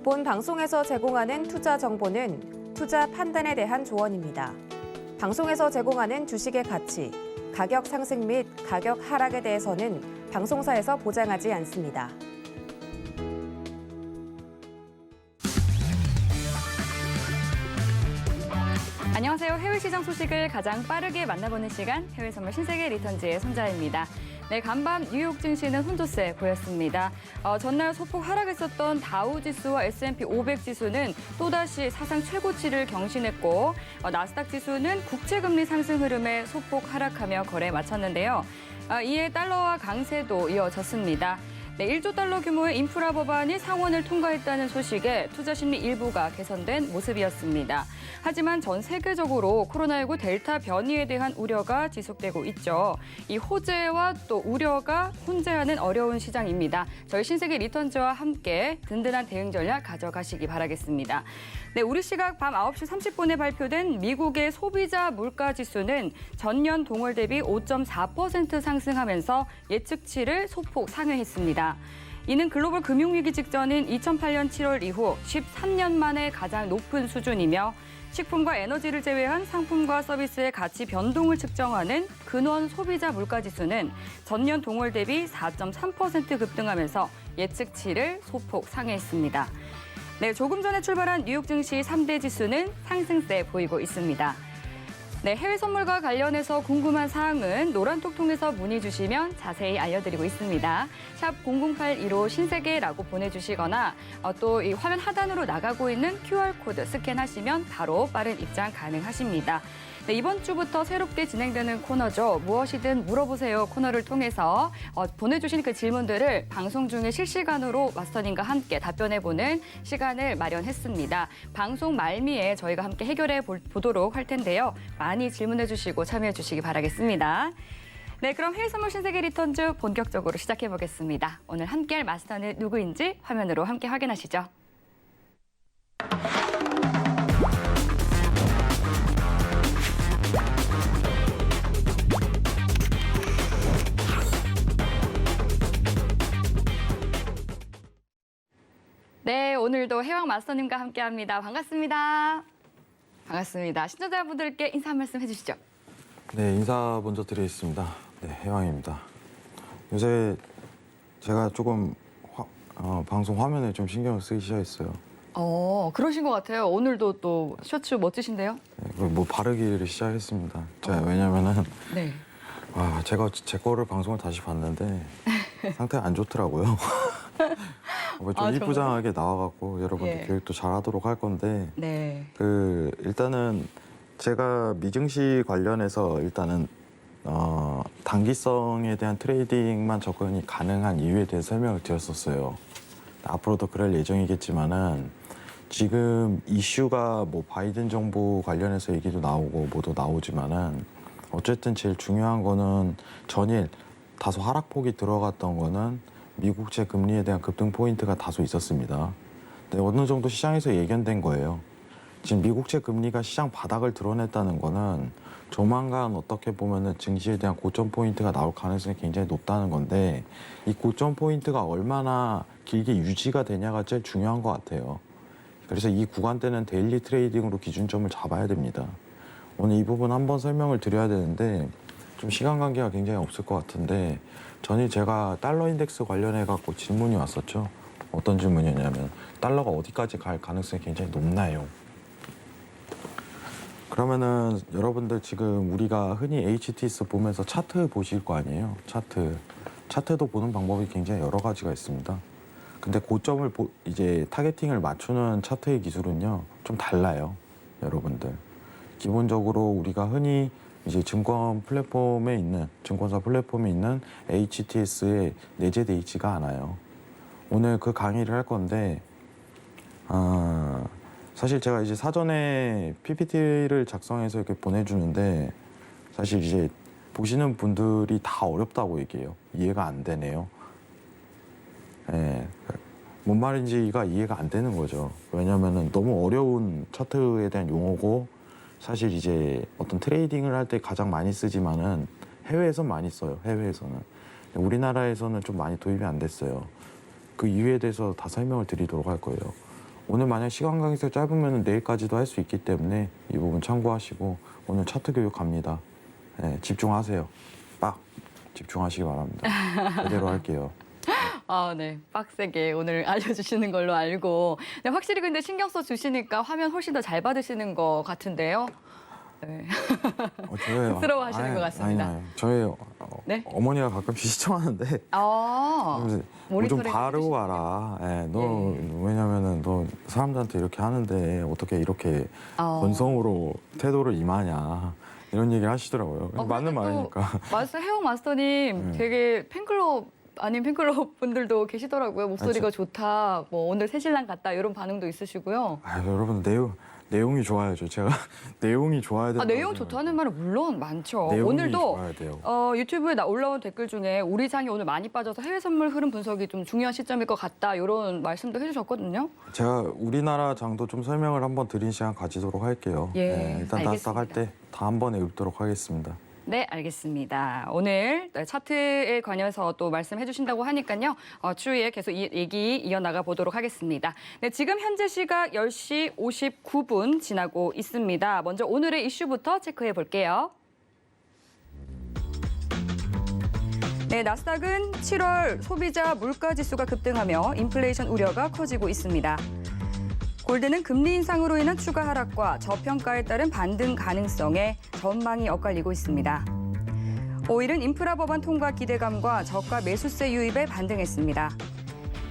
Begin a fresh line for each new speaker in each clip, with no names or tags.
본 방송에서 제공하는 투자 정보는 투자 판단에 대한 조언입니다. 방송에서 제공하는 주식의 가치, 가격 상승 및 가격 하락에 대해서는 방송사에서 보장하지 않습니다.
안녕하세요. 해외 시장 소식을 가장 빠르게 만나보는 시간, 해외 선물 신세계 리턴즈의 손자입니다. 네, 간밤 뉴욕 증시는 혼조세 보였습니다. 전날 소폭 하락했었던 다우지수와 S&P 500 지수는 또다시 사상 최고치를 경신했고, 나스닥 지수는 국채금리 상승 흐름에 소폭 하락하며 거래에 마쳤는데요. 이에 달러와 강세도 이어졌습니다. 네, 1조 달러 규모의 인프라 법안이 상원을 통과했다는 소식에 투자 심리 일부가 개선된 모습이었습니다. 하지만 전 세계적으로 코로나19 델타 변이에 대한 우려가 지속되고 있죠. 이 호재와 또 우려가 혼재하는 어려운 시장입니다. 저희 신세계 리턴즈와 함께 든든한 대응 전략 가져가시기 바라겠습니다. 네, 우리 시각 밤 9시 30분에 발표된 미국의 소비자 물가 지수는 전년 동월 대비 5.4% 상승하면서 예측치를 소폭 상회했습니다. 이는 글로벌 금융위기 직전인 2008년 7월 이후 13년 만에 가장 높은 수준이며 식품과 에너지를 제외한 상품과 서비스의 가치 변동을 측정하는 근원 소비자 물가 지수는 전년 동월 대비 4.3% 급등하면서 예측치를 소폭 상회했습니다. 네, 조금 전에 출발한 뉴욕 증시 3대 지수는 상승세 보이고 있습니다. 네, 해외 선물과 관련해서 궁금한 사항은 노란톡 통해서 문의 주시면 자세히 알려드리고 있습니다. 샵 0082로 신세계라고 보내주시거나 또 이 화면 하단으로 나가고 있는 QR코드 스캔하시면 바로 빠른 입장 가능하십니다. 네, 이번 주부터 새롭게 진행되는 코너죠. 무엇이든 물어보세요 코너를 통해서 보내주신 그 질문들을 방송 중에 실시간으로 마스터님과 함께 답변해보는 시간을 마련했습니다. 방송 말미에 저희가 함께 해결해 보도록 할 텐데요. 많이 질문해 주시고 참여해 주시기 바라겠습니다. 네, 그럼 해외 선물 신세계 리턴즈 본격적으로 시작해 보겠습니다. 오늘 함께할 마스터는 누구인지 화면으로 함께 확인하시죠. 네, 오늘도 해왕 마스터님과 함께합니다. 반갑습니다. 반갑습니다. 시청자분들께 인사 한 말씀 해주시죠.
네, 인사 먼저 드리겠습니다. 네, 해왕입니다. 요새 제가 조금 방송 화면에 좀 신경을 쓰기 시작했어요.
그러신 것 같아요. 오늘도 또 셔츠 멋지신데요?
네, 뭐 바르기를 시작했습니다. 제가 왜냐면은
네.
제가 제 거를 방송을 다시 봤는데 상태가 안 좋더라고요. 좀 이쁘장하게 나와갖고 여러분들
예.
교육도 잘하도록 할 건데
네.
일단은 제가 미증시 관련해서 일단은 단기성에 대한 트레이딩만 접근이 가능한 이유에 대해 설명을 드렸었어요. 앞으로도 그럴 예정이겠지만은 지금 이슈가 뭐 바이든 정부 관련해서 얘기도 나오고 뭐도 나오지만은 어쨌든 제일 중요한 거는 전일 다소 하락폭이 들어갔던 거는 미국채 금리에 대한 급등 포인트가 다소 있었습니다. 근데 어느 정도 시장에서 예견된 거예요. 지금 미국채 금리가 시장 바닥을 드러냈다는 거는 조만간 어떻게 보면은 증시에 대한 고점 포인트가 나올 가능성이 굉장히 높다는 건데 이 고점 포인트가 얼마나 길게 유지가 되냐가 제일 중요한 것 같아요. 그래서 이 구간대는 데일리 트레이딩으로 기준점을 잡아야 됩니다. 오늘 이 부분 한번 설명을 드려야 되는데 좀 시간 관계가 굉장히 없을 것 같은데 전에 제가 달러 인덱스 관련해 갖고 질문이 왔었죠. 어떤 질문이었냐면 달러가 어디까지 갈 가능성이 굉장히 높나요? 그러면은 여러분들 지금 우리가 흔히 HTS 보면서 차트 보실 거 아니에요? 차트도 보는 방법이 굉장히 여러 가지가 있습니다. 근데 고점을 이제 타겟팅을 맞추는 차트의 기술은요 좀 달라요, 여러분들. 기본적으로 우리가 흔히 이제 증권사 플랫폼에 있는 HTS에 내재돼 있지가 않아요. 오늘 그 강의를 할 건데 사실 제가 이제 사전에 PPT를 작성해서 이렇게 보내주는데 사실 이제 보시는 분들이 다 어렵다고 얘기해요. 이해가 안 되네요. 예, 뭔 말인지가 이해가 안 되는 거죠. 왜냐면은 너무 어려운 차트에 대한 용어고 사실 이제 어떤 트레이딩을 할 때 가장 많이 쓰지만은 해외에선 많이 써요. 해외에서는. 우리나라에서는 좀 많이 도입이 안 됐어요. 그 이유에 대해서 다 설명을 드리도록 할 거예요. 오늘 만약 시간 관계가 짧으면 내일까지도 할 수 있기 때문에 이 부분 참고하시고 오늘 차트 교육 갑니다. 네, 집중하세요. 빡 집중하시기 바랍니다. 제대로 할게요.
아, 네. 빡세게 오늘 알려주시는 걸로 알고. 네, 확실히 근데 신경 써 주시니까 화면 훨씬 더 잘 받으시는 것 같은데요. 네.
저의
쑥스러워하시는 것 같습니다.
아니, 저희
네?
어머니가 가끔씩 시청하는데
아,
좀
모니터링
바르고
해주시는군요.
가라. 너 왜냐면은 너 사람들한테 이렇게 하는데 어떻게 이렇게 건성으로 태도를 임하냐 이런 얘기를 하시더라고요. 맞는
그래도
말이니까.
혜영 마스터님 되게 팬클럽 아닌 팬클럽 분들도 계시더라고요. 목소리가
저-
좋다, 뭐 오늘 새신랑 같다 이런 반응도 있으시고요.
여러분 내용이 좋아야죠. 제가 내용이 좋아야 된다.
내용 좋다는 말은 물론 많죠.
내용이
오늘도
좋아야 돼요.
유튜브에 올라온 댓글 중에 우리 장이 오늘 많이 빠져서 해외 선물 흐름 분석이 좀 중요한 시점일 것 같다 이런 말씀도 해주셨거든요.
제가 우리나라 장도 좀 설명을 한번 드린 시간 가지도록 할게요.
예,
일단
알겠습니다.
나스닥 할 때 다 한 번에 읊도록 하겠습니다.
네, 알겠습니다. 오늘 차트에 관해서 또 말씀해 주신다고 하니까요. 추후에 계속 얘기 이어나가 보도록 하겠습니다. 네, 지금 현재 시각 10시 59분 지나고 있습니다. 먼저 오늘의 이슈부터 체크해 볼게요. 네, 나스닥은 7월 소비자 물가지수가 급등하며 인플레이션 우려가 커지고 있습니다. 골드는 금리 인상으로 인한 추가 하락과 저평가에 따른 반등 가능성에 전망이 엇갈리고 있습니다. 오일은 인프라 법안 통과 기대감과 저가 매수세 유입에 반등했습니다.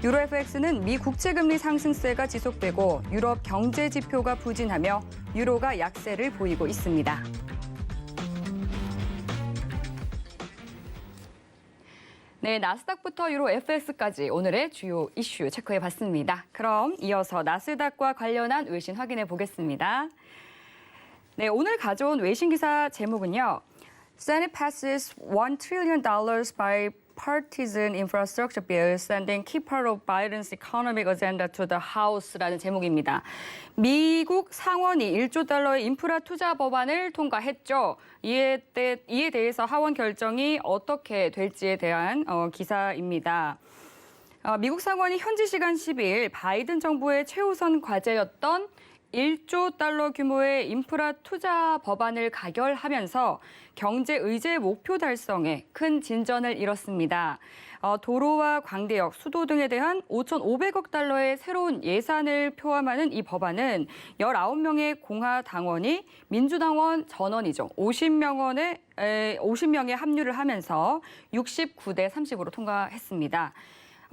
유로 FX는 미 국채금리 상승세가 지속되고 유럽 경제 지표가 부진하며 유로가 약세를 보이고 있습니다. 네, 나스닥부터 유로 FX까지 오늘의 주요 이슈 체크해봤습니다. 그럼 이어서 나스닥과 관련한 외신 확인해 보겠습니다. 네, 오늘 가져온 외신 기사 제목은요. Senate passes $1 trillion bipartisan infrastructure bill sending key part of Biden's economic agenda to the House라는 제목입니다. 미국 상원이 1조 달러의 인프라 투자 법안을 통과했죠. 이에 대해서 하원 결정이 어떻게 될지에 대한 기사입니다. 미국 상원이 현지 시간 12일 바이든 정부의 최우선 과제였던 1조 달러 규모의 인프라 투자 법안을 가결하면서 경제 의제 목표 달성에 큰 진전을 이뤘습니다. 도로와 광대역, 수도 등에 대한 5,500억 달러의 새로운 예산을 포함하는 이 법안은 19명의 공화당원이 민주당원 전원이죠. 50명의 합류를 하면서 69대 30으로 통과했습니다.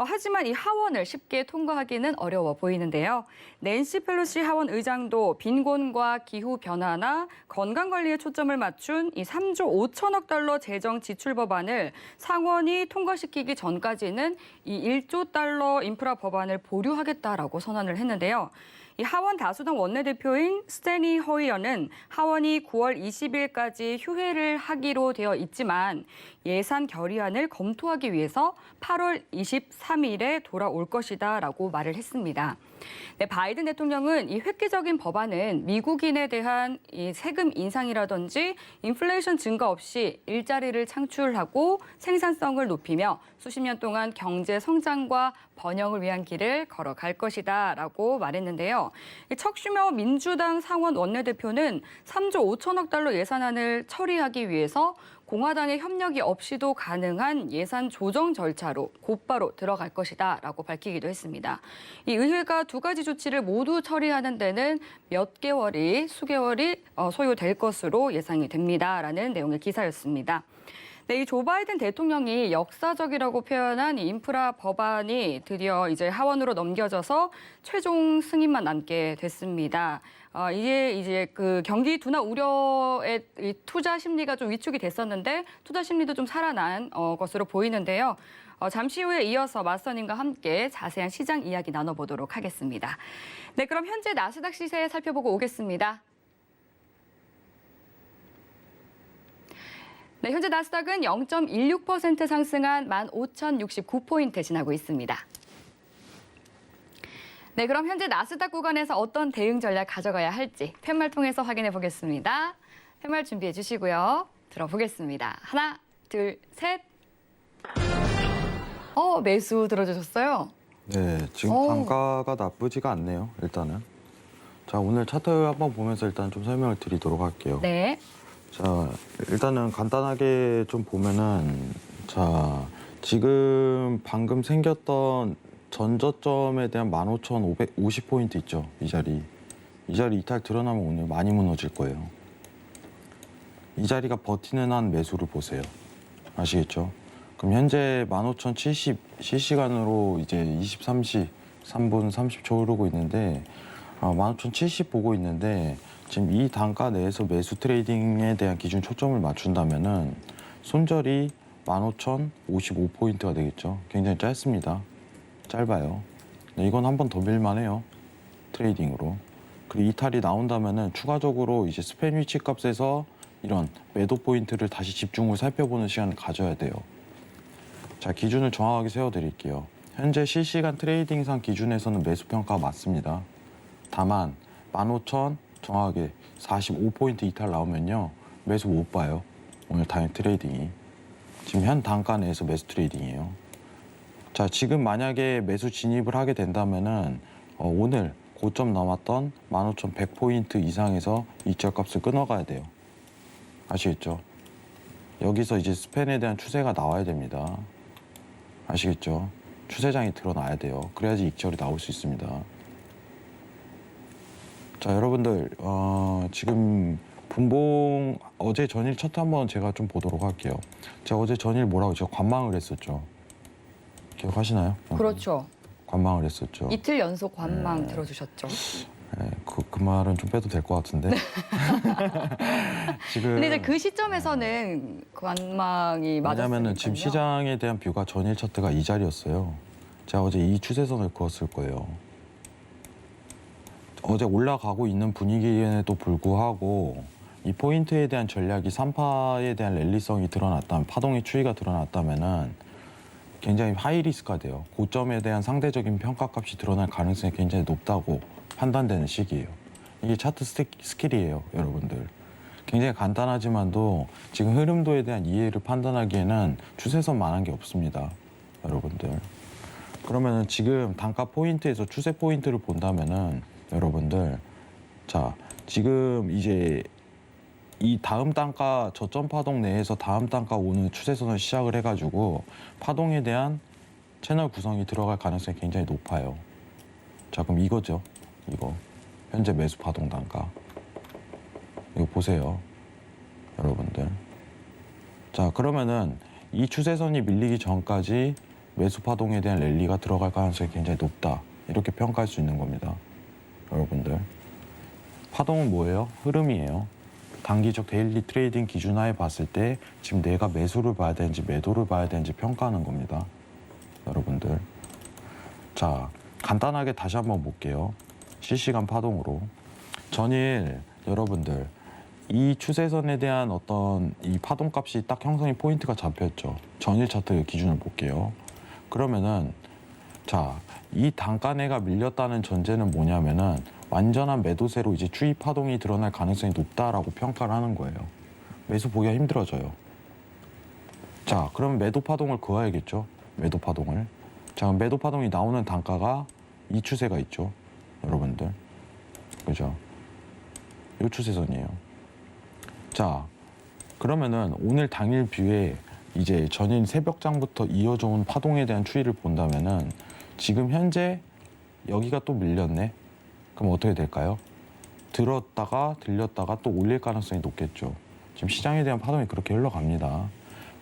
하지만 이 하원을 쉽게 통과하기는 어려워 보이는데요. 낸시 펠로시 하원 의장도 빈곤과 기후 변화나 건강 관리에 초점을 맞춘 이 3조 5천억 달러 재정 지출 법안을 상원이 통과시키기 전까지는 이 1조 달러 인프라 법안을 보류하겠다라고 선언을 했는데요. 이 하원 다수당 원내대표인 스테니 허이어는 하원이 9월 20일까지 휴회를 하기로 되어 있지만 예산 결의안을 검토하기 위해서 8월 23일에 돌아올 것이다라고 말을 했습니다. 네, 바이든 대통령은 이 획기적인 법안은 미국인에 대한 이 세금 인상이라든지 인플레이션 증가 없이 일자리를 창출하고 생산성을 높이며 수십 년 동안 경제 성장과 번영을 위한 길을 걸어갈 것이다라고 말했는데요. 척슈머 민주당 상원 원내대표는 3조 5천억 달러 예산안을 처리하기 위해서 공화당의 협력이 없이도 가능한 예산 조정 절차로 곧바로 들어갈 것이다라고 밝히기도 했습니다. 이 의회가 두 가지 조치를 모두 처리하는 데는 수개월이 소요될 것으로 예상이 됩니다라는 내용의 기사였습니다. 네, 이 조 바이든 대통령이 역사적이라고 표현한 이 인프라 법안이 드디어 이제 하원으로 넘겨져서 최종 승인만 남게 됐습니다. 이제 그 경기 둔화 우려의 이 투자 심리가 좀 위축이 됐었는데 투자 심리도 좀 살아난 것으로 보이는데요. 잠시 후에 이어서 마스터님과 함께 자세한 시장 이야기 나눠보도록 하겠습니다. 네, 그럼 현재 나스닥 시세 살펴보고 오겠습니다. 네, 현재 나스닥은 0.16% 상승한 15,069포인트 지나고 있습니다. 네, 그럼 현재 나스닥 구간에서 어떤 대응 전략 가져가야 할지 팻말 통해서 확인해 보겠습니다. 팻말 준비해 주시고요. 들어보겠습니다. 하나, 둘, 셋. 매수 들어주셨어요?
네, 지금
오.
단가가 나쁘지가 않네요. 일단은. 자, 오늘 차트 한번 보면서 일단 좀 설명을 드리도록 할게요.
네.
자, 일단은 간단하게 좀 보면은, 자, 지금 방금 생겼던 전저점에 대한 15,550포인트 있죠. 이 자리. 이 자리 이탈 드러나면 오늘 많이 무너질 거예요. 이 자리가 버티는 한 매수를 보세요. 아시겠죠? 그럼 현재 15,070 실시간으로 이제 23시 3분 30초 흐르고 있는데 15,070 보고 있는데 지금 이 단가 내에서 매수 트레이딩에 대한 기준 초점을 맞춘다면은 손절이 15,055포인트가 되겠죠. 굉장히 짧습니다. 짧아요. 네, 이건 한 번 더 밀만해요. 트레이딩으로. 그리고 이탈이 나온다면은 추가적으로 이제 스팬 위치 값에서 이런 매도 포인트를 다시 집중을 살펴보는 시간을 가져야 돼요. 자, 기준을 정확하게 세워드릴게요. 현재 실시간 트레이딩상 기준에서는 매수 평가 맞습니다. 다만 15,000 정확하게 45포인트 이탈 나오면요. 매수 못 봐요. 오늘 당일 트레이딩이. 지금 현 단가 내에서 매수 트레이딩이에요. 자, 지금 만약에 매수 진입을 하게 된다면은 오늘 고점 남았던 15,100포인트 이상에서 이절값을 끊어가야 돼요. 아시겠죠? 여기서 이제 스팬에 대한 추세가 나와야 됩니다. 아시겠죠? 추세장이 드러나야 돼요. 그래야지 익절이 나올 수 있습니다. 자, 여러분들 지금 분봉 어제 전일 차트 한번 제가 좀 보도록 할게요. 제가 어제 전일 뭐라고 제가 관망을 했었죠. 기억하시나요?
그렇죠.
관망을 했었죠.
이틀 연속 관망 들어주셨죠.
네, 그 말은 좀 빼도 될 것 같은데. 지금
근데 이제 그 시점에서는 관망이 맞았으니까요.
왜냐면은 지금 시장에 대한 뷰가 전일 차트가 이 자리였어요. 제가 어제 이 추세선을 그었을 거예요. 어제 올라가고 있는 분위기에도 불구하고 이 포인트에 대한 전략이 3파에 대한 랠리성이 드러났다면, 파동의 추이가 드러났다면은 굉장히 하이리스크가 돼요. 고점에 대한 상대적인 평가값이 드러날 가능성이 굉장히 높다고 판단되는 시기예요. 이게 차트 스킬이에요, 여러분들. 굉장히 간단하지만도 지금 흐름도에 대한 이해를 판단하기에는 추세선만한 게 없습니다, 여러분들. 그러면은 지금 단가 포인트에서 추세 포인트를 본다면은 여러분들, 자, 지금 이제 이 다음 단가 저점 파동 내에서 다음 단가 오는 추세선을 시작을 해가지고 파동에 대한 채널 구성이 들어갈 가능성이 굉장히 높아요. 자, 그럼 이거죠. 이거 현재 매수 파동 단가 이거 보세요, 여러분들. 자, 그러면은 이 추세선이 밀리기 전까지 매수 파동에 대한 랠리가 들어갈 가능성이 굉장히 높다, 이렇게 평가할 수 있는 겁니다, 여러분들. 파동은 뭐예요? 흐름이에요. 단기적 데일리 트레이딩 기준하에 봤을 때 지금 내가 매수를 봐야 되는지 매도를 봐야 되는지 평가하는 겁니다, 여러분들. 자, 간단하게 다시 한번 볼게요. 실시간 파동으로 전일 여러분들 이 추세선에 대한 어떤 이 파동값이 딱 형성이 포인트가 잡혔죠. 전일 차트 기준을 볼게요. 그러면은 자, 이 단가내가 밀렸다는 전제는 뭐냐면은 완전한 매도세로 이제 추이 파동이 드러날 가능성이 높다라고 평가를 하는 거예요. 매수 보기가 힘들어져요. 자, 그럼 매도 파동을 그어야겠죠. 매도 파동을. 자, 그럼 매도 파동이 나오는 단가가 이 추세가 있죠, 여러분들. 그죠? 이 추세선이에요. 자, 그러면은 오늘 당일 뷰에 이제 전일 새벽장부터 이어져 온 파동에 대한 추이를 본다면은 지금 현재 여기가 또 밀렸네. 그럼 어떻게 될까요? 들었다가 들렸다가 또 올릴 가능성이 높겠죠. 지금 시장에 대한 파동이 그렇게 흘러갑니다.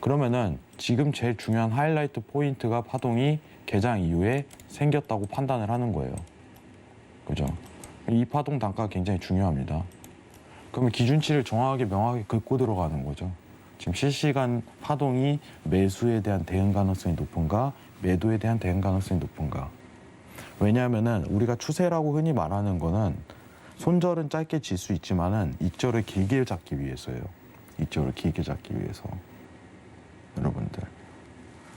그러면은 지금 제일 중요한 하이라이트 포인트가 파동이 개장 이후에 생겼다고 판단을 하는 거예요. 그죠? 이 파동 단가가 굉장히 중요합니다. 그러면 기준치를 정확하게 명확하게 긋고 들어가는 거죠. 지금 실시간 파동이 매수에 대한 대응 가능성이 높은가, 매도에 대한 대응 가능성이 높은가. 왜냐하면은 우리가 추세라고 흔히 말하는 거는 손절은 짧게 질 수 있지만은 익절을 길게 잡기 위해서예요. 익절을 길게 잡기 위해서. 여러분들.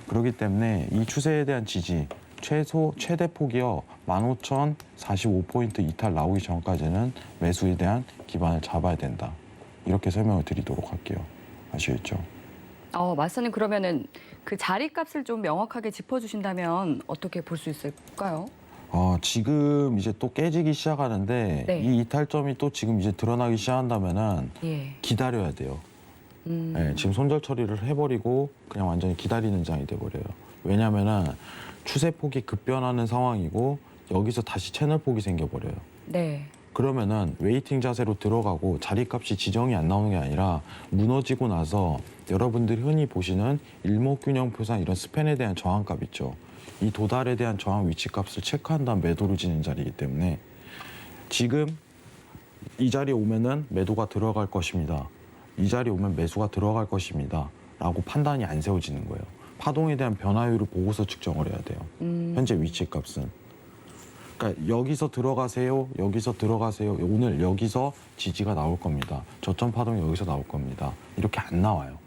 그렇기 때문에 이 추세에 대한 지지, 최대 폭이요 15,045포인트 이탈 나오기 전까지는 매수에 대한 기반을 잡아야 된다. 이렇게 설명을 드리도록 할게요. 아시겠죠?
마스터님 그러면은 그 자리값을 좀 명확하게 짚어주신다면 어떻게 볼 수 있을까요?
지금 이제 또 깨지기 시작하는데
네.
이 이탈점이 또 지금 이제 드러나기 시작한다면은
예.
기다려야 돼요. 네, 지금 손절 처리를 해버리고 그냥 완전히 기다리는 장이 돼버려요. 왜냐면은 추세폭이 급변하는 상황이고 여기서 다시 채널폭이 생겨버려요.
네.
그러면은 웨이팅 자세로 들어가고 자리값이 지정이 안 나오는 게 아니라 무너지고 나서 여러분들이 흔히 보시는 일목균형표상 이런 스팬에 대한 저항값 있죠. 이 도달에 대한 저항 위치값을 체크한 다음 매도를 지는 자리이기 때문에 지금 이 자리에 오면은 매도가 들어갈 것입니다. 이 자리에 오면 매수가 들어갈 것입니다. 라고 판단이 안 세워지는 거예요. 파동에 대한 변화율을 보고서 측정을 해야 돼요. 현재 위치값은. 그러니까 여기서 들어가세요. 여기서 들어가세요. 오늘 여기서 지지가 나올 겁니다. 저점 파동이 여기서 나올 겁니다. 이렇게 안 나와요.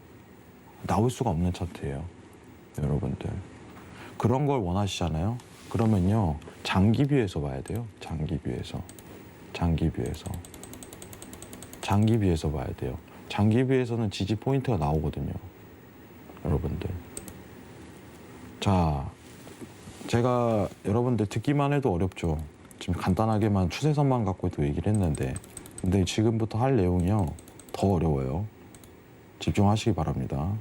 나올 수가 없는 차트예요. 여러분들. 그런 걸 원하시잖아요. 그러면요. 장기 뷰에서 봐야 돼요. 장기 뷰에서. 장기 뷰에서. 장기 뷰에서 봐야 돼요. 장기 뷰에서는 지지 포인트가 나오거든요. 여러분들. 자, 제가 여러분들 듣기만 해도 어렵죠. 지금 간단하게만 추세선만 갖고도 얘기를 했는데 근데 지금부터 할 내용이요. 더 어려워요. 집중하시기 바랍니다.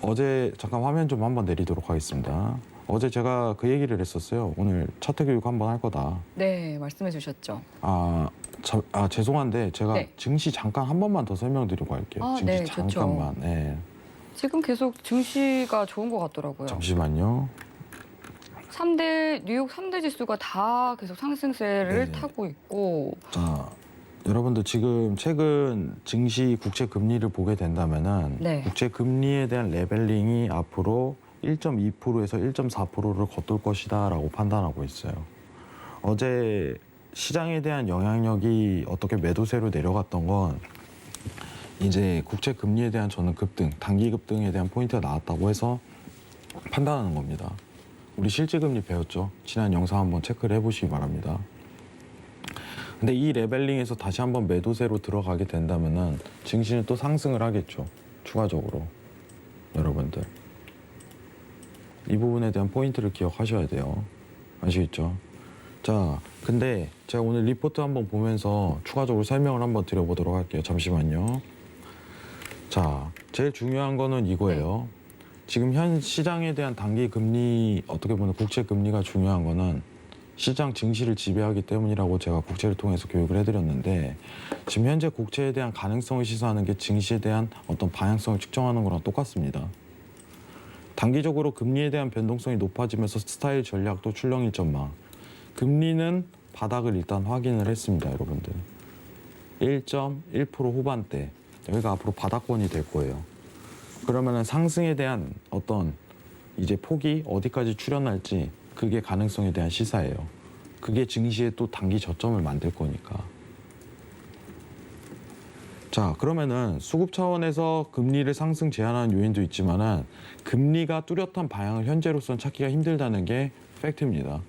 어제 잠깐 화면 좀 한번 내리도록 하겠습니다. 어제 제가 그 얘기를 했었어요. 오늘 차트 교육 한번 할 거다.
네, 말씀해 주셨죠.
죄송한데 제가
네.
증시 잠깐 한 번만 더 설명드리고 할게요. 증시
네, 좋죠.
잠깐만. 네.
지금 계속 증시가 좋은 것 같더라고요.
잠시만요.
뉴욕 3대 지수가 다 계속 상승세를
네.
타고 있고.
자, 여러분들 지금 최근 증시 국채 금리를 보게 된다면은
네.
국채 금리에 대한 레벨링이 앞으로 1.2%에서 1.4%를 걷돌 것이다라고 판단하고 있어요. 어제 시장에 대한 영향력이 어떻게 매도세로 내려갔던 건 이제 국채 금리에 대한 저는 급등, 단기 급등에 대한 포인트가 나왔다고 해서 판단하는 겁니다. 우리 실질 금리 배웠죠. 지난 영상 한번 체크를 해보시기 바랍니다. 근데 이 레벨링에서 다시 한번 매도세로 들어가게 된다면은 증시는 또 상승을 하겠죠. 추가적으로. 여러분들. 이 부분에 대한 포인트를 기억하셔야 돼요. 아시겠죠? 자, 근데 제가 오늘 리포트 한번 보면서 추가적으로 설명을 한번 드려보도록 할게요. 잠시만요. 자, 제일 중요한 거는 이거예요. 지금 현 시장에 대한 단기 금리, 어떻게 보면 국채 금리가 중요한 거는 시장 증시를 지배하기 때문이라고 제가 국채를 통해서 교육을 해드렸는데 지금 현재 국채에 대한 가능성을 시사하는 게 증시에 대한 어떤 방향성을 측정하는 거랑 똑같습니다. 단기적으로 금리에 대한 변동성이 높아지면서 스타일 전략도 출렁 일전망. 금리는 바닥을 일단 확인을 했습니다, 여러분들. 1.1% 후반대. 여기가 앞으로 바닥권이 될 거예요. 그러면은 상승에 대한 어떤 이제 폭이 어디까지 출현할지 그게 가능성에 대한 시사예요. 그게 증시에 또 단기 저점을 만들 거니까. 자, 그러면은 수급 차원에서 금리를 상승 제한하는 요인도 있지만은 금리가 뚜렷한 방향을 현재로서는 찾기가 힘들다는 게 팩트입니다.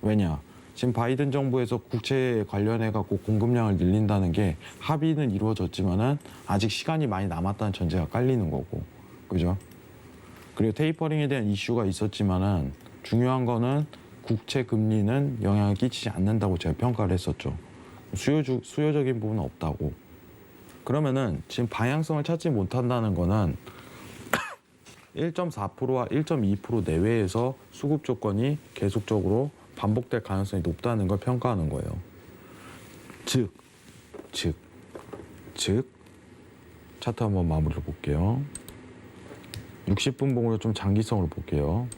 왜냐? 지금 바이든 정부에서 국채 관련해 갖고 공급량을 늘린다는 게 합의는 이루어졌지만은 아직 시간이 많이 남았다는 전제가 깔리는 거고, 그죠? 그리고 테이퍼링에 대한 이슈가 있었지만은 중요한 거는 국채 금리는 영향을 끼치지 않는다고 제가 평가를 했었죠. 수요적인 부분은 없다고. 그러면은 지금 방향성을 찾지 못한다는 거는 1.4%와 1.2% 내외에서 수급 조건이 계속적으로 반복될 가능성이 높다는 걸 평가하는 거예요. 즉 차트 한번 마무리를 볼게요. 60분 봉으로 좀 장기성으로 볼게요.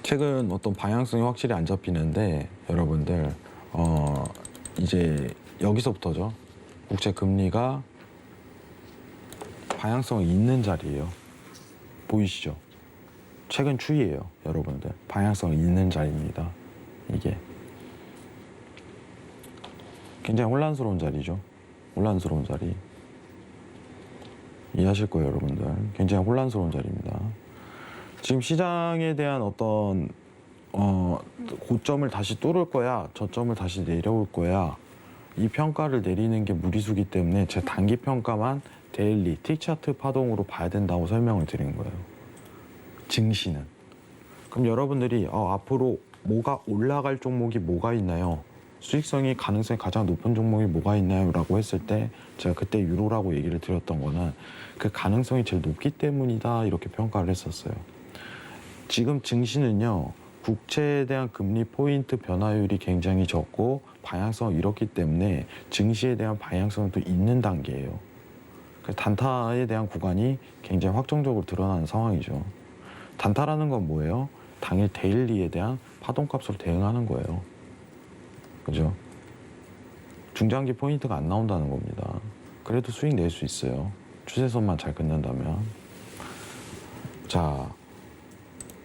최근 어떤 방향성이 확실히 안 잡히는데 여러분들 이제 여기서부터죠. 국채 금리가 방향성이 있는 자리예요. 보이시죠? 최근 추이예요, 여러분들. 방향성이 있는 자리입니다. 이게 굉장히 혼란스러운 자리죠. 혼란스러운 자리. 이해하실 거예요, 여러분들. 굉장히 혼란스러운 자리입니다. 지금 시장에 대한 어떤 고점을 다시 뚫을 거야, 저점을 다시 내려올 거야 이 평가를 내리는 게 무리수기 때문에 제 단기 평가만 데일리, 틱차트 파동으로 봐야 된다고 설명을 드린 거예요. 증시는. 그럼 여러분들이 앞으로 뭐가 올라갈 종목이 뭐가 있나요? 수익성이 가능성이 가장 높은 종목이 뭐가 있나요? 라고 했을 때 제가 그때 유로라고 얘기를 드렸던 거는 그 가능성이 제일 높기 때문이다 이렇게 평가를 했었어요. 지금 증시는요. 국채에 대한 금리 포인트 변화율이 굉장히 적고 방향성이 이렇기 때문에 증시에 대한 방향성도 있는 단계예요. 그래서 단타에 대한 구간이 굉장히 확정적으로 드러나는 상황이죠. 단타라는 건 뭐예요? 당일 데일리에 대한 파동값으로 대응하는 거예요. 그죠? 중장기 포인트가 안 나온다는 겁니다. 그래도 수익 낼 수 있어요. 추세선만 잘 끊는다면. 자,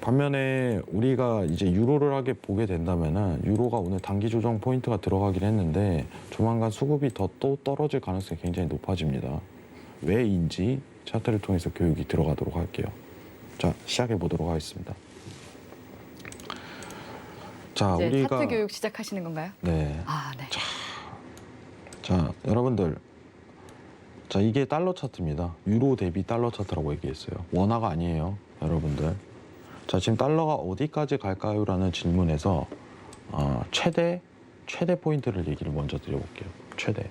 반면에 우리가 이제 유로를 하게 보게 된다면은 유로가 오늘 단기 조정 포인트가 들어가긴 했는데 조만간 수급이 더 또 떨어질 가능성이 굉장히 높아집니다. 왜인지 차트를 통해서 교육이 들어가도록 할게요. 자, 시작해 보도록 하겠습니다. 자,
이제
우리가
차트 교육 시작하시는 건가요?
네.
아, 네.
자, 여러분들. 자, 이게 달러 차트입니다. 유로 대비 달러 차트라고 얘기했어요. 원화가 아니에요, 여러분들. 자, 지금 달러가 어디까지 갈까요? 라는 질문에서 최대 포인트를 얘기를 먼저 드려볼게요. 최대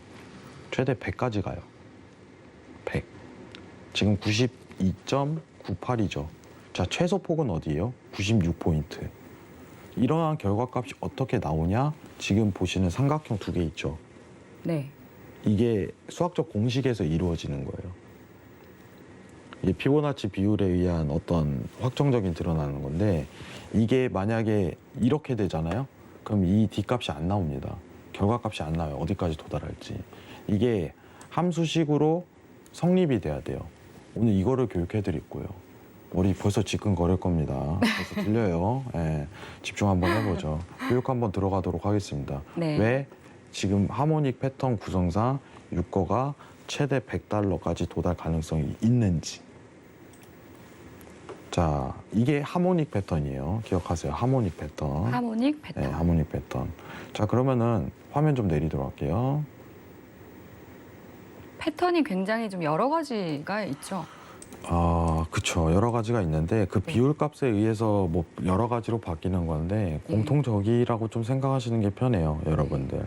100까지 가요. 100. 지금 92.98이죠. 자, 최소 폭은 어디예요? 96포인트. 이러한 결과값이 어떻게 나오냐? 지금 보시는 삼각형 두 개 있죠.
네.
이게 수학적 공식에서 이루어지는 거예요. 이게 피보나치 비율에 의한 어떤 확정적인 드러나는 건데 이게 만약에 이렇게 되잖아요. 그럼 이 D값이 안 나옵니다. 결과값이 안 나와요. 어디까지 도달할지. 이게 함수식으로 성립이 돼야 돼요. 오늘 이거를 교육해 드릴 거예요. 머리 벌써 지끈거릴 겁니다. 벌써 들려요. 예, 집중 한번 해보죠. 교육 한번 들어가도록 하겠습니다.
네.
왜 지금 하모닉 패턴 구성상 유가가 최대 100달러까지 도달 가능성이 있는지. 자, 이게 하모닉 패턴이에요. 기억하세요. 하모닉 패턴.
하모닉 패턴.
네, 하모닉 패턴. 자, 그러면은 화면 좀 내리도록 할게요.
패턴이 굉장히 좀 여러 가지가 있죠.
그쵸. 여러 가지가 있는데 그 비율 값에 의해서 뭐 여러 가지로 바뀌는 건데 공통적이라고 좀 생각하시는 게 편해요, 여러분들.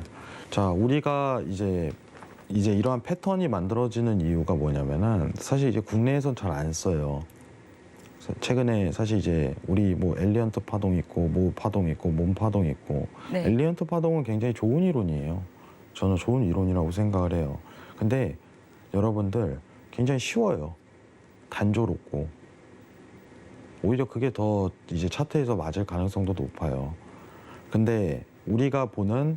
자, 우리가 이제 이러한 패턴이 만들어지는 이유가 뭐냐면은 사실 이제 국내에선 잘 안 써요. 최근에 사실 이제 우리 뭐 엘리언트 파동 있고 모 파동 있고 몸 파동 있고
네.
엘리언트 파동은 굉장히 좋은 이론이에요. 저는 좋은 이론이라고 생각을 해요. 근데 여러분들 굉장히 쉬워요. 단조롭고 오히려 그게 더 이제 차트에서 맞을 가능성도 높아요. 근데 우리가 보는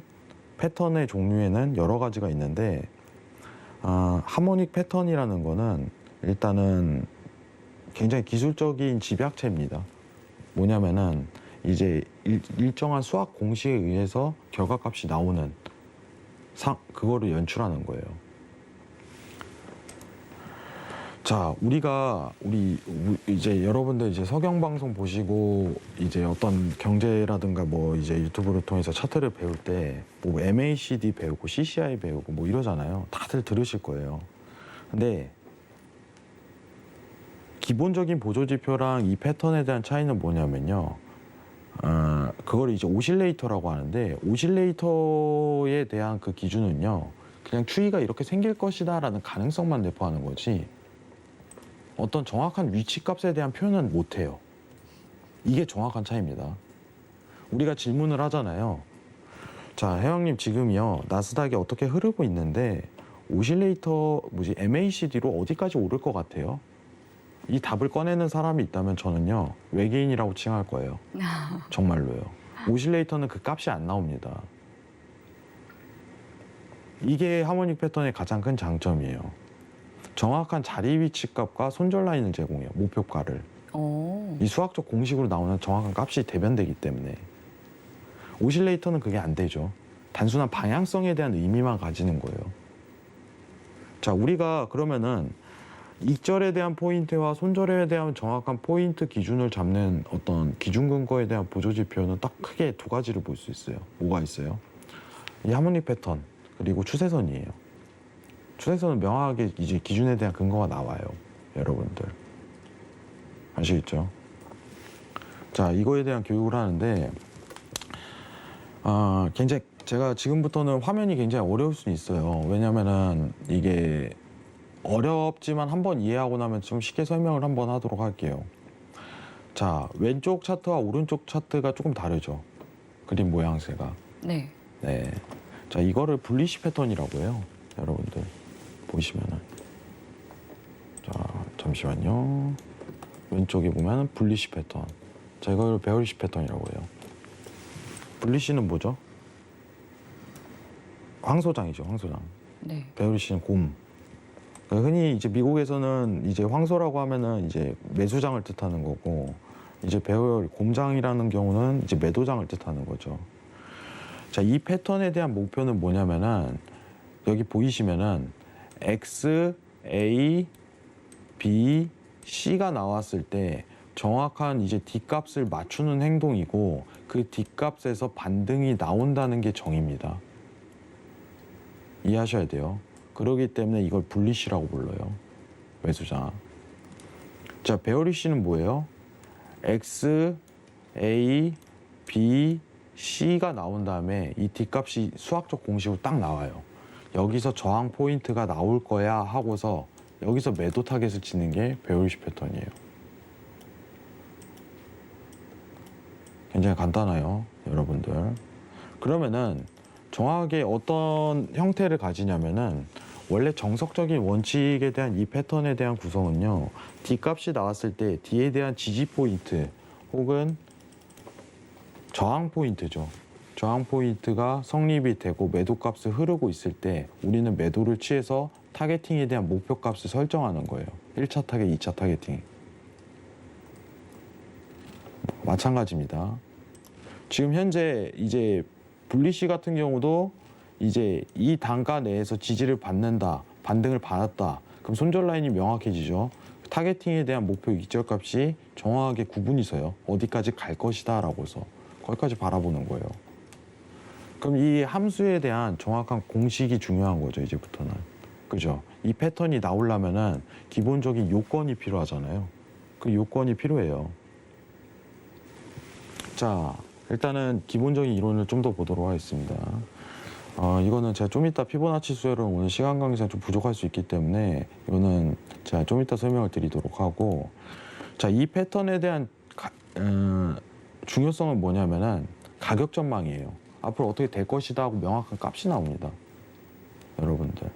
패턴의 종류에는 여러 가지가 있는데 하모닉 패턴이라는 거는 일단은 굉장히 기술적인 집약체입니다. 뭐냐면은 이제 일정한 수학 공식에 의해서 결과값이 나오는 그거를 연출하는 거예요. 자, 우리 이제 여러분들 이제 서경 방송 보시고 이제 어떤 경제라든가 뭐 이제 유튜브를 통해서 차트를 배울 때 뭐 MACD 배우고 CCI 배우고 뭐 이러잖아요. 다들 들으실 거예요. 근데 기본적인 보조지표랑 이 패턴에 대한 차이는 뭐냐면요. 그걸 이제 오실레이터라고 하는데 오실레이터에 대한 그 기준은요. 그냥 추이가 이렇게 생길 것이다라는 가능성만 내포하는 거지. 어떤 정확한 위치값에 대한 표현은 못해요. 이게 정확한 차이입니다. 우리가 질문을 하잖아요. 자, 혜영님 지금요 나스닥이 어떻게 흐르고 있는데 오실레이터 MACD로 어디까지 오를 것 같아요? 이 답을 꺼내는 사람이 있다면 저는요 외계인이라고 칭할 거예요. 정말로요. 오실레이터는 그 값이 안 나옵니다. 이게 하모닉 패턴의 가장 큰 장점이에요. 정확한 자리 위치 값과 손절 라인을 제공해요. 목표가를. 이 수학적 공식으로 나오는 정확한 값이 대변되기 때문에. 오실레이터는 그게 안 되죠. 단순한 방향성에 대한 의미만 가지는 거예요. 자, 우리가 그러면은 익절에 대한 포인트와 손절에 대한 정확한 포인트 기준을 잡는 어떤 기준 근거에 대한 보조지표는 딱 크게 두 가지를 볼 수 있어요. 뭐가 있어요? 이 하모닉 패턴. 그리고 추세선이에요. 추세선은 명확하게 이제 기준에 대한 근거가 나와요. 여러분들. 아시겠죠? 자, 이거에 대한 교육을 하는데 굉장히 제가 지금부터는 화면이 굉장히 어려울 수는 있어요. 왜냐면은 이게 어렵지만 한번 이해하고 나면 좀 쉽게 설명을 한번 하도록 할게요. 자, 왼쪽 차트와 오른쪽 차트가 조금 다르죠. 그림 모양새가.
네.
네. 자, 이거를 불리시 패턴이라고 해요. 여러분들 보시면은. 자, 잠시만요. 왼쪽에 보면은 불리시 패턴. 자, 이걸 베어리시 패턴이라고 해요. 불리시는 뭐죠? 황소장이죠, 황소장.
네.
베어리시는 곰. 그러니까 흔히 이제 미국에서는 이제 황소라고 하면은 이제 매수장을 뜻하는 거고, 이제 곰장이라는 경우는 이제 매도장을 뜻하는 거죠. 자, 이 패턴에 대한 목표는 뭐냐면은 여기 보이시면은 X, A, B, C가 나왔을 때 정확한 이제 D값을 맞추는 행동이고 그 D값에서 반등이 나온다는 게 정의입니다. 이해하셔야 돼요. 그렇기 때문에 이걸 불리시라고 불러요. 매수장. 자, 베어리시는 뭐예요? X, A, B, C가 나온 다음에 이 D값이 수학적 공식으로 딱 나와요. 여기서 저항 포인트가 나올 거야 하고서 여기서 매도 타겟을 치는 게 베어리시 패턴이에요. 굉장히 간단해요, 여러분들. 그러면은 정확하게 어떤 형태를 가지냐면은 원래 정석적인 원칙에 대한 이 패턴에 대한 구성은요, D값이 나왔을 때 D에 대한 지지 포인트 혹은 저항 포인트죠. 저항 포인트가 성립이 되고 매도값을 흐르고 있을 때 우리는 매도를 취해서 타겟팅에 대한 목표값을 설정하는 거예요. 1차 타겟, 2차 타겟팅. 마찬가지입니다. 지금 현재 이제 불리시 같은 경우도 이제 이 단가 내에서 지지를 받는다, 반등을 받았다. 그럼 손절 라인이 명확해지죠. 타겟팅에 대한 목표 익절값이 정확하게 구분이 서요. 어디까지 갈 것이다 라고서 거기까지 바라보는 거예요. 그럼 이 함수에 대한 정확한 공식이 중요한 거죠, 이제부터는. 그죠? 이 패턴이 나오려면은 기본적인 요건이 필요하잖아요. 그 요건이 필요해요. 자, 일단은 기본적인 이론을 좀 더 보도록 하겠습니다. 이거는 제가 좀 이따 피보나치 수열은 오늘 시간 관계상 좀 부족할 수 있기 때문에 이거는 제가 좀 이따 설명을 드리도록 하고, 자, 이 패턴에 대한 중요성은 뭐냐면은 가격 전망이에요. 앞으로 어떻게 될 것이다 하고 명확한 값이 나옵니다. 여러분들.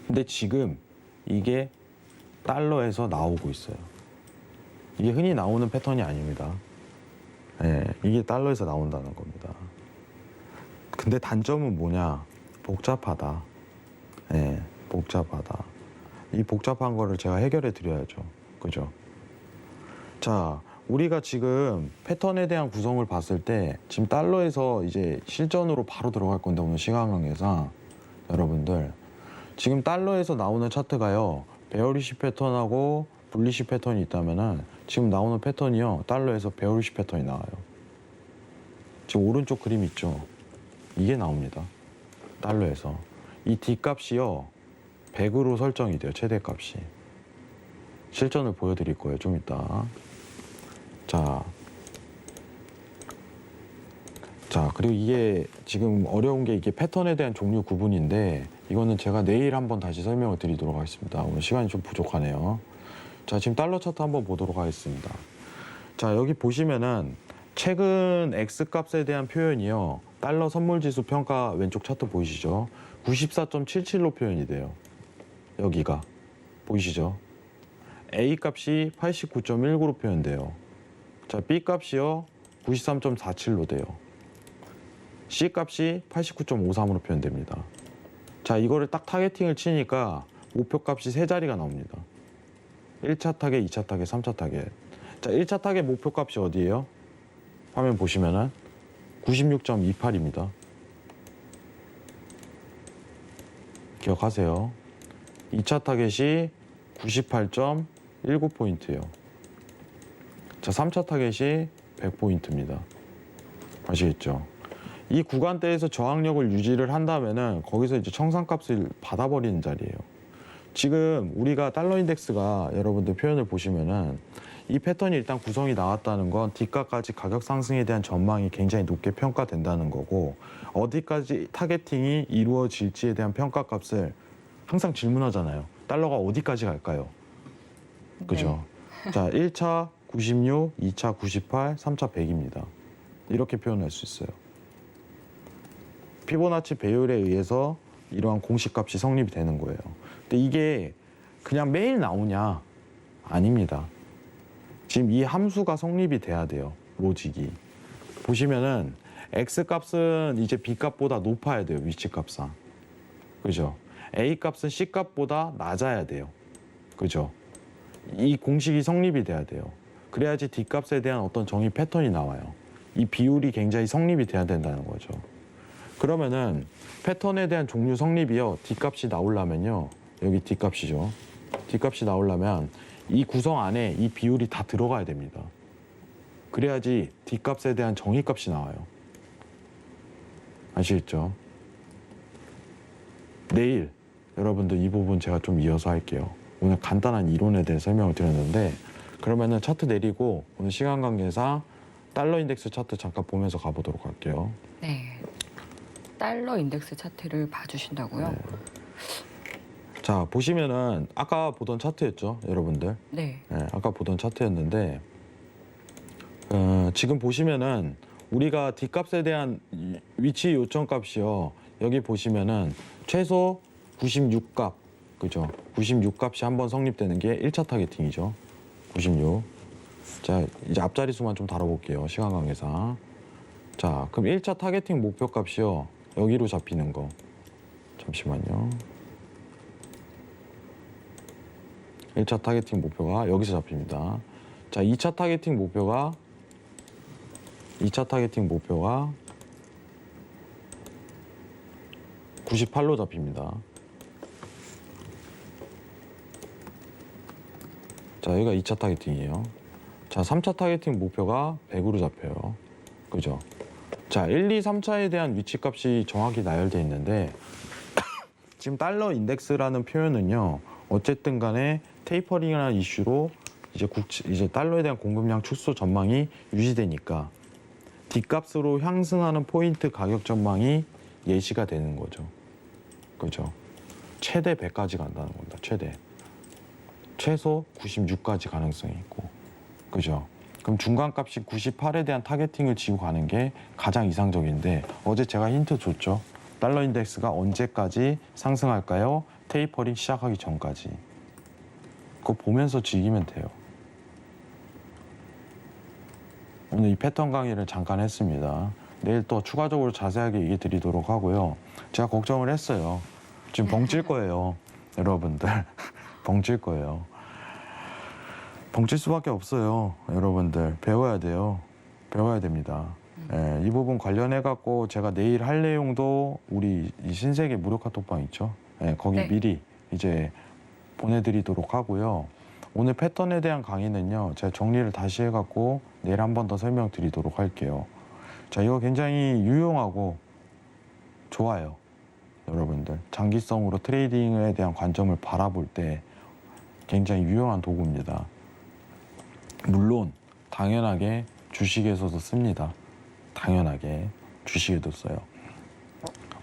근데 지금 이게 달러에서 나오고 있어요. 이게 흔히 나오는 패턴이 아닙니다. 네, 이게 달러에서 나온다는 겁니다. 근데 단점은 뭐냐? 복잡하다. 네, 복잡하다. 이 복잡한 거를 제가 해결해 드려야죠. 그죠? 자, 우리가 지금 패턴에 대한 구성을 봤을 때 지금 달러에서 이제 실전으로 바로 들어갈 건데 오늘 시간 관계상 여러분들 지금 달러에서 나오는 차트가요. 베어리시 패턴하고 불리시 패턴이 있다면은 지금 나오는 패턴이요. 달러에서 베어리시 패턴이 나와요. 지금 오른쪽 그림 있죠? 이게 나옵니다. 달러에서. 이 D값이요. 100으로 설정이 돼요. 최대값이. 실전을 보여드릴 거예요. 좀 이따. 자, 그리고 이게 지금 어려운 게 이게 패턴에 대한 종류 구분인데 이거는 제가 내일 한번 다시 설명을 드리도록 하겠습니다. 오늘 시간이 좀 부족하네요. 자, 지금 달러 차트 한번 보도록 하겠습니다. 자, 여기 보시면은 최근 X값에 대한 표현이요. 달러 선물지수 평가 왼쪽 차트 보이시죠? 94.77로 표현이 돼요. 여기가. 보이시죠? A값이 89.19로 표현돼요. 자, B값이요. 93.47로 돼요. C값이 89.53으로 표현됩니다. 자, 이거를 딱 타겟팅을 치니까 목표값이 세 자리가 나옵니다. 1차 타겟, 2차 타겟, 3차 타겟. 자, 1차 타겟 목표값이 어디예요? 화면 보시면은 96.28입니다. 기억하세요. 2차 타겟이 98.19포인트예요. 자, 3차 타겟이 100포인트입니다. 아시겠죠? 이 구간대에서 저항력을 유지를 한다면은 거기서 이제 청산값을 받아버리는 자리예요. 지금 우리가 달러 인덱스가 여러분들 표현을 보시면은 이 패턴이 일단 구성이 나왔다는 건 디가까지 가격 상승에 대한 전망이 굉장히 높게 평가된다는 거고, 어디까지 타겟팅이 이루어질지에 대한 평가값을 항상 질문하잖아요. 달러가 어디까지 갈까요? 그죠? 자, 1차 96, 2차 98, 3차 100입니다. 이렇게 표현할 수 있어요. 피보나치 배율에 의해서 이러한 공식값이 성립이 되는 거예요. 근데 이게 그냥 매일 나오냐? 아닙니다. 지금 이 함수가 성립이 돼야 돼요. 로직이. 보시면은 X값은 이제 B값보다 높아야 돼요. 위치값상. 그죠? A값은 C값보다 낮아야 돼요. 그죠? 이 공식이 성립이 돼야 돼요. 그래야지 D값에 대한 어떤 정의 패턴이 나와요. 이 비율이 굉장히 성립이 돼야 된다는 거죠. 그러면은 패턴에 대한 종류 성립이요. D값이 나오려면요. 여기 D값이죠. D값이 나오려면 이 구성 안에 이 비율이 다 들어가야 됩니다. 그래야지 D값에 대한 정의값이 나와요. 아시겠죠? 내일 여러분들 이 부분 제가 좀 이어서 할게요. 오늘 간단한 이론에 대해 설명을 드렸는데, 그러면은 차트 내리고 오늘 시간 관계상 달러 인덱스 차트 잠깐 보면서 가보도록 할게요.
네. 달러 인덱스 차트를 봐주신다고요?
네. 자, 보시면은 아까 보던 차트였죠, 여러분들.
네.
네, 아까 보던 차트였는데 지금 보시면은 우리가 D값에 대한 위치 요청값이요. 여기 보시면은 최소 96값, 그죠? 96값이 한번 성립되는 게 1차 타겟팅이죠. 96. 자, 이제 앞자리 수만 좀 다뤄볼게요. 시간 관계상. 자, 그럼 1차 타겟팅 목표 값이요. 여기로 잡히는 거. 잠시만요. 1차 타겟팅 목표가 여기서 잡힙니다. 자, 2차 타겟팅 목표가 98로 잡힙니다. 자, 여기가 2차 타겟팅이에요. 자, 3차 타겟팅 목표가 100으로 잡혀요. 그죠? 자, 1, 2, 3차에 대한 위치값이 정확히 나열되어 있는데 지금 달러 인덱스라는 표현은요. 어쨌든 간에 테이퍼링이라는 이슈로 이제 달러에 대한 공급량 축소 전망이 유지되니까 D값으로 향승하는 포인트 가격 전망이 예시가 되는 거죠. 그죠? 최대 100까지 간다는 겁니다. 최소 96까지 가능성이 있고. 그죠? 그럼 중간값이 98에 대한 타겟팅을 지고 가는 게 가장 이상적인데, 어제 제가 힌트 줬죠. 달러 인덱스가 언제까지 상승할까요? 테이퍼링 시작하기 전까지. 그거 보면서 즐기면 돼요. 오늘 이 패턴 강의를 잠깐 했습니다. 내일 또 추가적으로 자세하게 얘기 드리도록 하고요. 제가 걱정을 했어요. 지금 벙찔 거예요. 여러분들. 벙찔 거예요. 벙찔 수밖에 없어요. 여러분들. 배워야 돼요. 배워야 됩니다. 예, 이 부분 관련해 갖고 제가 내일 할 내용도 우리 이 신세계 무료 카톡방 있죠. 예, 거기
네.
미리 이제 보내드리도록 하고요. 오늘 패턴에 대한 강의는요, 제가 정리를 다시 해갖고 내일 한 번 더 설명드리도록 할게요. 자, 이거 굉장히 유용하고 좋아요. 여러분들 장기성으로 트레이딩에 대한 관점을 바라볼 때 굉장히 유용한 도구입니다. 물론 당연하게 주식에서도 씁니다. 당연하게 주식에도 써요.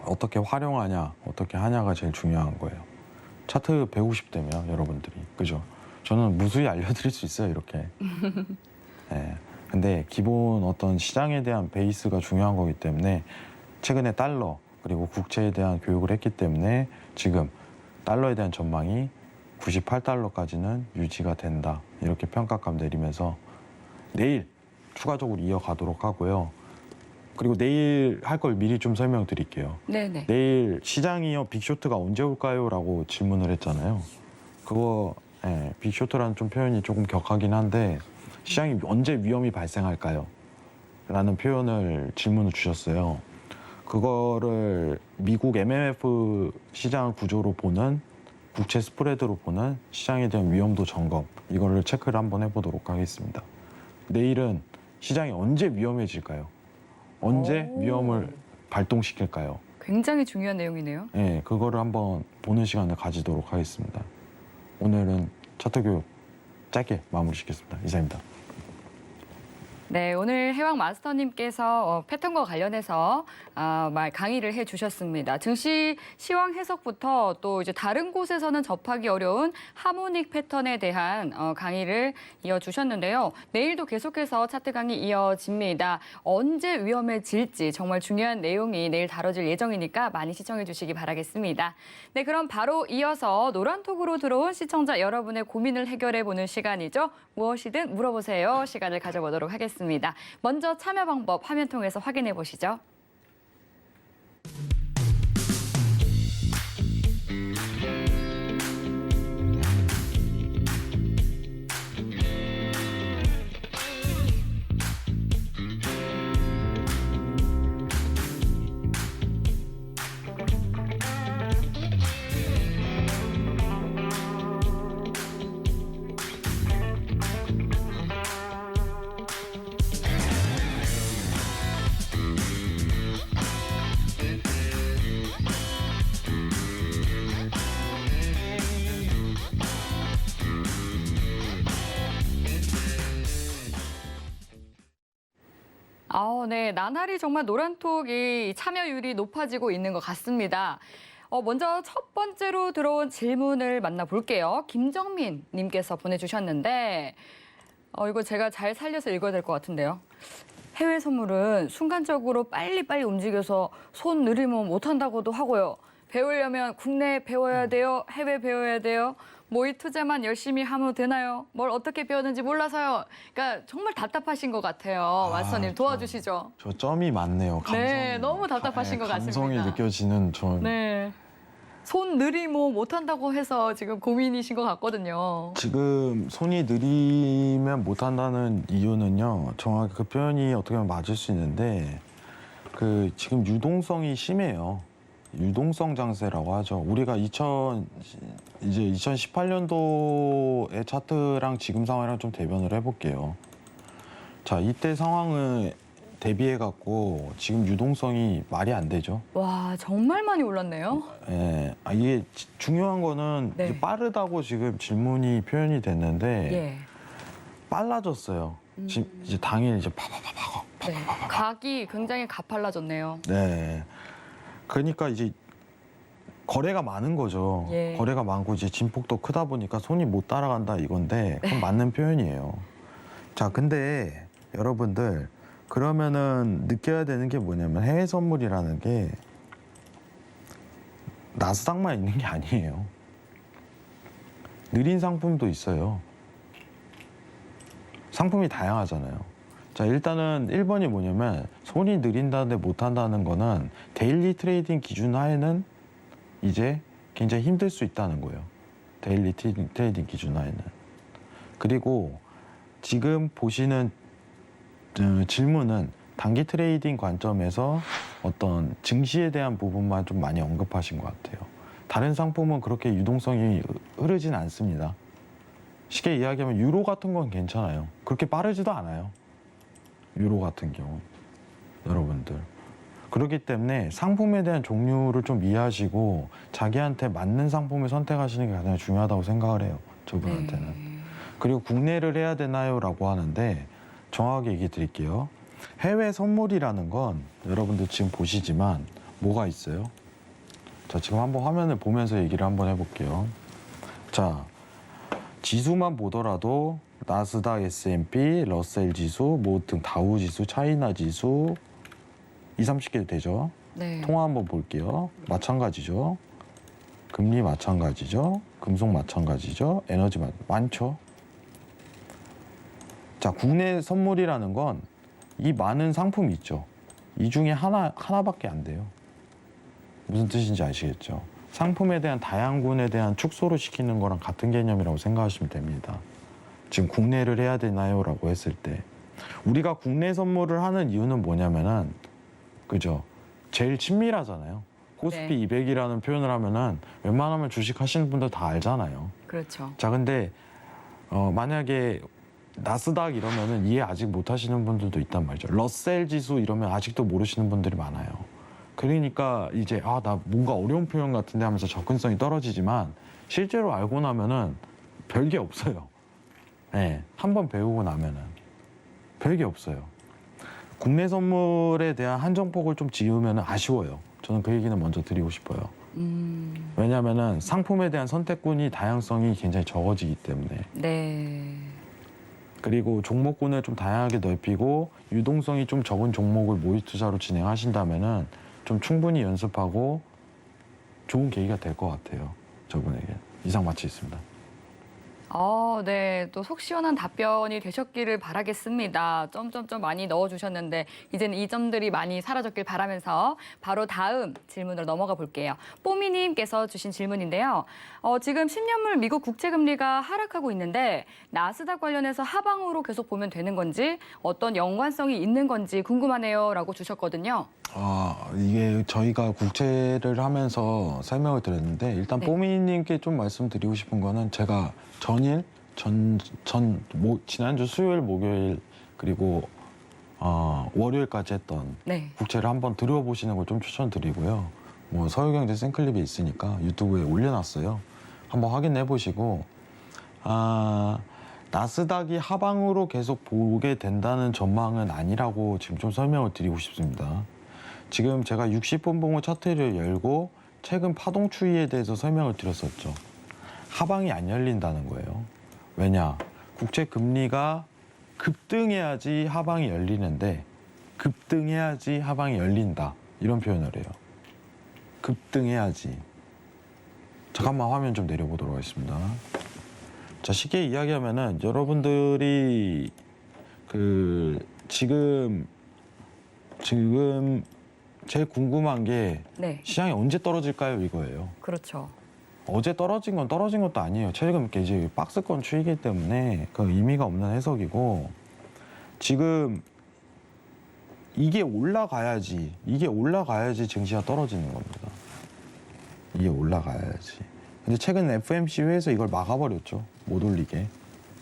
어떻게 활용하냐, 어떻게 하냐가 제일 중요한 거예요. 차트 배우고 싶다면 여러분들이, 그죠? 저는 무수히 알려드릴 수 있어요, 이렇게. 네. 근데 기본 어떤 시장에 대한 베이스가 중요한 거기 때문에 최근에 달러 그리고 국채에 대한 교육을 했기 때문에 지금 달러에 대한 전망이 98달러까지는 유지가 된다. 이렇게 평가감 내리면서 내일 추가적으로 이어가도록 하고요. 그리고 내일 할 걸 미리 좀 설명드릴게요.
네네.
내일 시장이요, 빅쇼트가 언제 올까요? 라고 질문을 했잖아요. 그거, 예, 빅쇼트라는 좀 표현이 조금 격하긴 한데 시장이 언제 위험이 발생할까요? 라는 질문을 주셨어요. 그거를 미국 MMF 시장 구조로 보는, 국채 스프레드로 보는 시장에 대한 위험도 점검, 이거를 체크를 한번 해보도록 하겠습니다. 내일은 시장이 언제 위험해질까요? 언제 위험을 발동시킬까요?
굉장히 중요한 내용이네요.
네, 그거를 한번 보는 시간을 가지도록 하겠습니다. 오늘은 차트 교육 짧게 마무리 짓겠습니다. 이상입니다.
네, 오늘 해왕 마스터님께서 패턴과 관련해서 강의를 해주셨습니다. 증시 시황 해석부터 또 이제 다른 곳에서는 접하기 어려운 하모닉 패턴에 대한 강의를 이어주셨는데요. 내일도 계속해서 차트 강의 이어집니다. 언제 위험해질지 정말 중요한 내용이 내일 다뤄질 예정이니까 많이 시청해 주시기 바라겠습니다. 네, 그럼 바로 이어서 노란톡으로 들어온 시청자 여러분의 고민을 해결해 보는 시간이죠. 무엇이든 물어보세요. 시간을 가져보도록 하겠습니다. 먼저 참여 방법 화면 통해서 확인해 보시죠. 네, 나날이 정말 노란톡이 참여율이 높아지고 있는 것 같습니다. 먼저 첫 번째로 들어온 질문을 만나볼게요. 김정민 님께서 보내주셨는데 이거 제가 잘 살려서 읽어야 될 것 같은데요. 해외 선물은 순간적으로 빨리빨리 움직여서 손 느리면 못한다고도 하고요. 배우려면 국내에 배워야 돼요? 해외 배워야 돼요? 모의 투자만 열심히 하면 되나요? 뭘 어떻게 배웠는지 몰라서요. 그러니까 정말 답답하신 것 같아요. 마스터님 도와주시죠.
저 점이 많네요. 감성이.
네, 너무 답답하신 것 같습니다.
감성이 느껴지는
네. 손 느리모 못한다고 해서 지금 고민이신 것 같거든요.
지금 손이 느리면 못한다는 이유는요. 정확히 그 표현이 어떻게 보면 맞을 수 있는데 지금 유동성이 심해요. 유동성 장세라고 하죠. 우리가 2018년도의 차트랑 지금 상황이랑 좀 대변을 해볼게요. 자, 이때 상황을 대비해갖고 지금 유동성이 말이 안 되죠.
와, 정말 많이 올랐네요.
예, 이게 중요한 거는
네.
이제 빠르다고 지금 질문이 표현이 됐는데
예.
빨라졌어요. 지금 이제 당일 이제 파파파파.
네. 각이 굉장히 가팔라졌네요.
네. 그러니까 이제 거래가 많은 거죠.
예.
거래가 많고 이제 진폭도 크다 보니까 손이 못 따라간다 이건데 그건 맞는 표현이에요. 자, 근데 여러분들 그러면은 느껴야 되는 게 뭐냐면 해외 선물이라는 게 나스닥만 있는 게 아니에요. 느린 상품도 있어요. 상품이 다양하잖아요. 자, 일단은 1번이 뭐냐면 손이 느린다는데 못한다는 거는 데일리 트레이딩 기준 하에는 이제 굉장히 힘들 수 있다는 거예요. 데일리 트레이딩 기준 하에는. 그리고 지금 보시는 질문은 단기 트레이딩 관점에서 어떤 증시에 대한 부분만 좀 많이 언급하신 것 같아요. 다른 상품은 그렇게 유동성이 흐르진 않습니다. 쉽게 이야기하면 유로 같은 건 괜찮아요. 그렇게 빠르지도 않아요. 유로 같은 경우 여러분들 그렇기 때문에 상품에 대한 종류를 좀 이해하시고 자기한테 맞는 상품을 선택하시는 게 가장 중요하다고 생각을 해요. 저분한테는.
네.
그리고 국내를 해야 되나요? 라고 하는데 정확하게 얘기 드릴게요. 해외 선물이라는 건 여러분들 지금 보시지만 뭐가 있어요? 자, 지금 한번 화면을 보면서 얘기를 한번 해볼게요. 자, 지수만 보더라도 나스닥, S&P, 러셀 지수, 뭐 등 다우 지수, 차이나 지수 20-30개 되죠.
네.
통화 한번 볼게요. 마찬가지죠. 금리 마찬가지죠. 금속 마찬가지죠. 에너지 많죠. 자, 국내 선물이라는 건 이 많은 상품이 있죠. 이 중에 하나밖에 안 돼요. 무슨 뜻인지 아시겠죠? 상품에 대한 다양군에 대한 축소를 시키는 거랑 같은 개념이라고 생각하시면 됩니다. 지금 국내를 해야 되나요? 라고 했을 때 우리가 국내 선물을 하는 이유는 뭐냐면은 그죠? 제일 친밀하잖아요. 코스피
네.
200이라는 표현을 하면은 웬만하면 주식 하시는 분들 다 알잖아요.
그렇죠.
자, 근데 만약에 나스닥 이러면은 이해 아직 못 하시는 분들도 있단 말이죠. 러셀 지수 이러면 아직도 모르시는 분들이 많아요. 그러니까 이제 나 뭔가 어려운 표현 같은데 하면서 접근성이 떨어지지만 실제로 알고 나면은 별게 없어요. 네, 한번 배우고 나면은 별게 없어요. 국내 선물에 대한 한정폭을 좀 지으면 아쉬워요. 저는 그 얘기는 먼저 드리고 싶어요. 왜냐하면은 상품에 대한 선택권이 다양성이 굉장히 적어지기 때문에.
네.
그리고 종목군을 좀 다양하게 넓히고 유동성이 좀 적은 종목을 모의 투자로 진행하신다면은 좀 충분히 연습하고 좋은 계기가 될 것 같아요. 저분에게. 이상 마치겠습니다.
네. 또 속 시원한 답변이 되셨기를 바라겠습니다. 점점점 많이 넣어주셨는데 이제는 이 점들이 많이 사라졌길 바라면서 바로 다음 질문으로 넘어가 볼게요. 뽀미님께서 주신 질문인데요. 지금 10년물 미국 국채금리가 하락하고 있는데 나스닥 관련해서 하방으로 계속 보면 되는 건지 어떤 연관성이 있는 건지 궁금하네요. 라고 주셨거든요.
이게 저희가 국채를 하면서 설명을 드렸는데 일단
네.
뽀미님께 좀 말씀드리고 싶은 거는 제가 지난주 수요일, 목요일 그리고 월요일까지 했던
네.
국채를 한번 들어보시는 걸 좀 추천드리고요. 뭐 서울경제 샘클립이 있으니까 유튜브에 올려놨어요. 한번 확인해 보시고 나스닥이 하방으로 계속 보게 된다는 전망은 아니라고 지금 좀 설명을 드리고 싶습니다. 지금 제가 60분 봉을 차트를 열고 최근 파동 추이에 대해서 설명을 드렸었죠. 하방이 안 열린다는 거예요. 왜냐? 국채 금리가 급등해야지 하방이 열리는데 급등해야지 하방이 열린다. 이런 표현을 해요. 급등해야지. 잠깐만 화면 좀 내려보도록 하겠습니다. 자, 쉽게 이야기하면은 여러분들이 지금 제일 궁금한 게
네.
시장이 언제 떨어질까요? 이거예요.
그렇죠.
어제 떨어진 건 떨어진 것도 아니에요. 최근 이제 박스권 추이기 때문에 그 의미가 없는 해석이고 지금 이게 올라가야지 증시가 떨어지는 겁니다. 이게 올라가야지. 근데 최근 FMC 회에서 이걸 막아버렸죠. 못 올리게.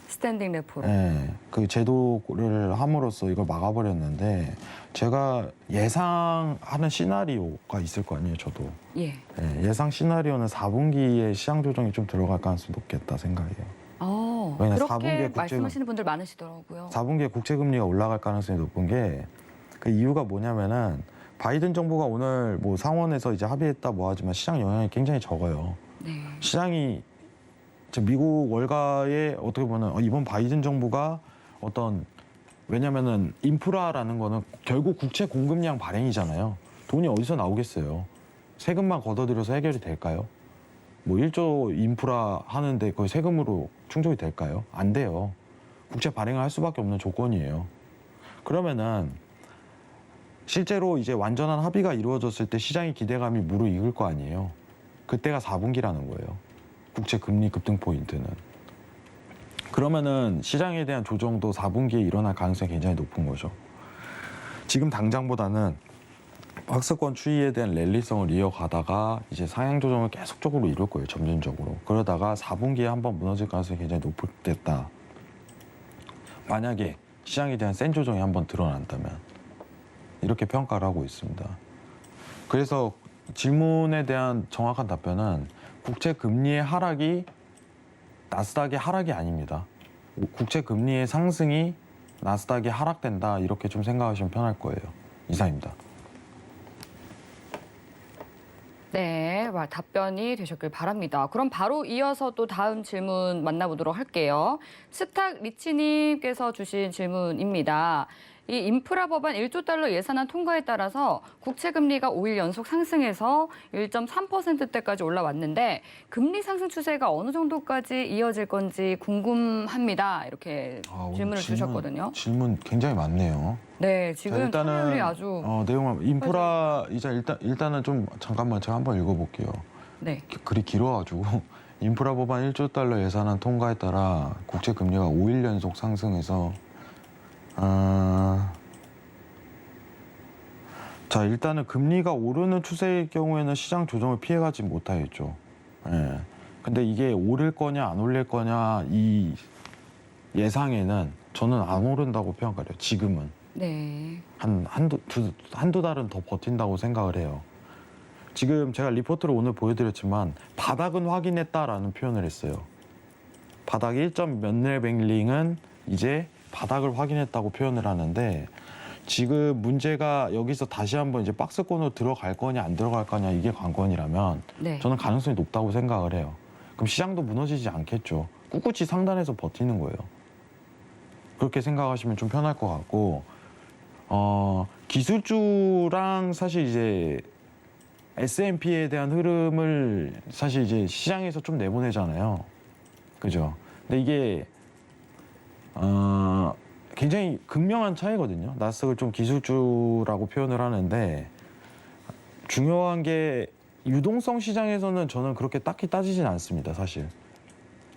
스탠딩 레포로.
네, 그 제도를 함으로써 이걸 막아버렸는데 제가 예상하는 시나리오가 있을 거 아니에요, 저도.
예.
네, 예상 시나리오는 4분기에 시장 조정이 좀 들어갈 가능성이 높겠다 생각해요. 왜냐면
그렇게
4분기에
말씀하시는 분들 많으시더라고요.
4분기에 국채금리가 올라갈 가능성이 높은 게 그 이유가 뭐냐면은 바이든 정부가 오늘 뭐 상원에서 이제 합의했다 뭐 하지만 시장 영향이 굉장히 적어요.
네.
시장이 미국 월가에 어떻게 보면 이번 바이든 정부가 왜냐면은 인프라라는 거는 결국 국채 공급량 발행이잖아요. 돈이 어디서 나오겠어요. 세금만 걷어들여서 해결이 될까요? 뭐 1조 인프라 하는데 그걸 세금으로 충족이 될까요? 안 돼요. 국채 발행을 할 수밖에 없는 조건이에요. 그러면은 실제로 이제 완전한 합의가 이루어졌을 때 시장의 기대감이 무르익을 거 아니에요. 그때가 4분기라는 거예요. 국채 금리 급등 포인트는. 그러면은 시장에 대한 조정도 4분기에 일어날 가능성이 굉장히 높은 거죠. 지금 당장보다는 박스권 추이에 대한 랠리성을 이어가다가 이제 상향 조정을 계속적으로 이룰 거예요. 점진적으로. 그러다가 4분기에 한번 무너질 가능성이 굉장히 높겠다. 만약에 시장에 대한 센 조정이 한번 드러난다면 이렇게 평가를 하고 있습니다. 그래서 질문에 대한 정확한 답변은 국채 금리의 하락이 나스닥의 하락이 아닙니다. 국채 금리의 상승이 나스닥이 하락된다 이렇게 좀 생각하시면 편할 거예요. 이상입니다.
네, 답변이 되셨길 바랍니다. 그럼 바로 이어서 또 다음 질문 만나보도록 할게요. 스탁 리치님께서 주신 질문입니다. 이 인프라 법안 1조 달러 예산안 통과에 따라서 국채 금리가 5일 연속 상승해서 1.3%대까지 올라왔는데 금리 상승 추세가 어느 정도까지 이어질 건지 궁금합니다. 이렇게 질문을 주셨거든요.
질문 굉장히 많네요.
네, 지금 참여율이 아주
내용은 인프라 이제 일단은 좀 잠깐만 제가 한번 읽어볼게요.
네.
글이 길어가지고 인프라 법안 1조 달러 예산안 통과에 따라 국채 금리가 5일 연속 상승해서 자, 일단은 금리가 오르는 추세일 경우에는 시장 조정을 피해가지 못하겠죠. 예. 근데 이게 오를 거냐 안 오를 거냐 이 예상에는 저는 안 오른다고 평가해요. 지금은
네.
한두 달은 더 버틴다고 생각을 해요. 지금 제가 리포트를 오늘 보여드렸지만 바닥은 확인했다라는 표현을 했어요. 바닥 1몇 레벨링은 이제 바닥을 확인했다고 표현을 하는데 지금 문제가 여기서 다시 한번 이제 박스권으로 들어갈 거냐 안 들어갈 거냐 이게 관건이라면
네.
저는 가능성이 높다고 생각을 해요. 그럼 시장도 무너지지 않겠죠. 꿋꿋이 상단에서 버티는 거예요. 그렇게 생각하시면 좀 편할 것 같고 기술주랑 사실 이제 S&P에 대한 흐름을 사실 이제 시장에서 좀 내보내잖아요. 그죠? 근데 이게 굉장히 극명한 차이거든요. 나스닥을 좀 기술주라고 표현을 하는데 중요한 게 유동성 시장에서는 저는 그렇게 딱히 따지진 않습니다. 사실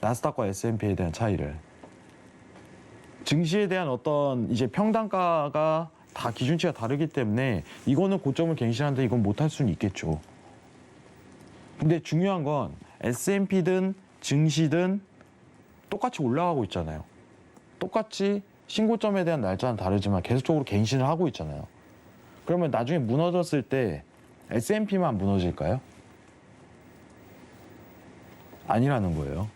나스닥과 S&P에 대한 차이를 증시에 대한 어떤 이제 평단가가 다 기준치가 다르기 때문에 이거는 고점을 갱신하는데 이건 못할 수는 있겠죠. 근데 중요한 건 S&P든 증시든 똑같이 올라가고 있잖아요. 똑같이 신고점에 대한 날짜는 다르지만 계속적으로 갱신을 하고 있잖아요. 그러면 나중에 무너졌을 때 S&P만 무너질까요? 아니라는 거예요.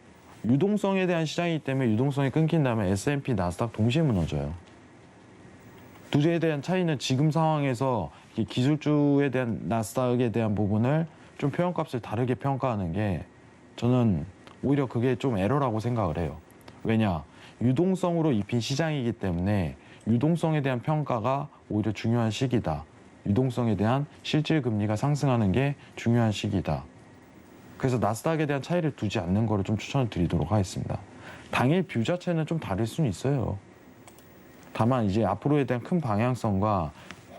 유동성에 대한 시장이기 때문에 유동성이 끊긴다면 S&P, 나스닥 동시에 무너져요. 두 개에 대한 차이는 지금 상황에서 이 기술주에 대한 나스닥에 대한 부분을 좀 표현값을 다르게 평가하는 게 저는 오히려 그게 좀 에러라고 생각을 해요. 왜냐? 유동성으로 입힌 시장이기 때문에 유동성에 대한 평가가 오히려 중요한 시기다. 유동성에 대한 실질 금리가 상승하는 게 중요한 시기다. 그래서 나스닥에 대한 차이를 두지 않는 거를 좀 추천을 드리도록 하겠습니다. 당일 뷰 자체는 좀 다를 수는 있어요. 다만 이제 앞으로에 대한 큰 방향성과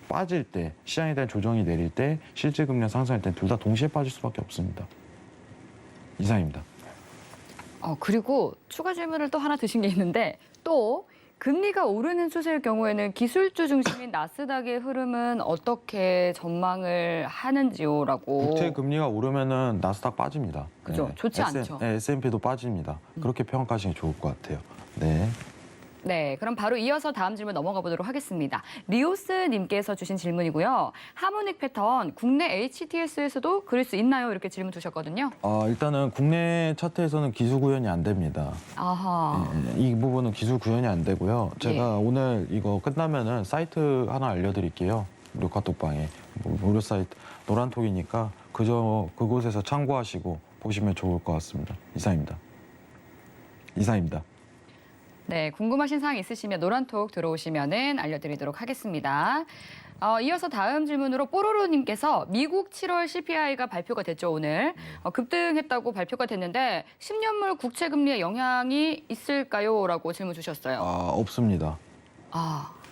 빠질 때, 시장에 대한 조정이 내릴 때, 실질 금리가 상승할 때 둘 다 동시에 빠질 수밖에 없습니다. 이상입니다.
그리고 추가 질문을 또 하나 드신 게 있는데 또 금리가 오르는 추세일 경우에는 기술주 중심인 나스닥의 흐름은 어떻게 전망을 하는지요라고.
국채 금리가 오르면은 나스닥 빠집니다.
그죠? 좋지 않죠.
네, S&P도 빠집니다. 그렇게 평가하시는 게 좋을 것 같아요. 네.
네, 그럼 바로 이어서 다음 질문 넘어가 보도록 하겠습니다. 리오스님께서 주신 질문이고요. 하모닉 패턴, 국내 HTS에서도 그릴 수 있나요? 이렇게 질문 주셨거든요.
일단은 국내 차트에서는 기술 구현이 안 됩니다.
아하.
이 부분은 기술 구현이 안 되고요. 제가 오늘 이거 끝나면은 사이트 하나 알려드릴게요. 무료 카톡방에 무료 사이트 노란톡이니까 그곳에서 참고하시고 보시면 좋을 것 같습니다. 이상입니다.
네, 궁금하신 사항 있으시면 노란톡 들어오시면은 알려드리도록 하겠습니다. 이어서 다음 질문으로 뽀로로님께서 미국 7월 CPI가 발표가 됐죠, 오늘. 급등했다고 발표가 됐는데 10년물 국채 금리에 영향이 있을까요? 라고 질문 주셨어요.
없습니다.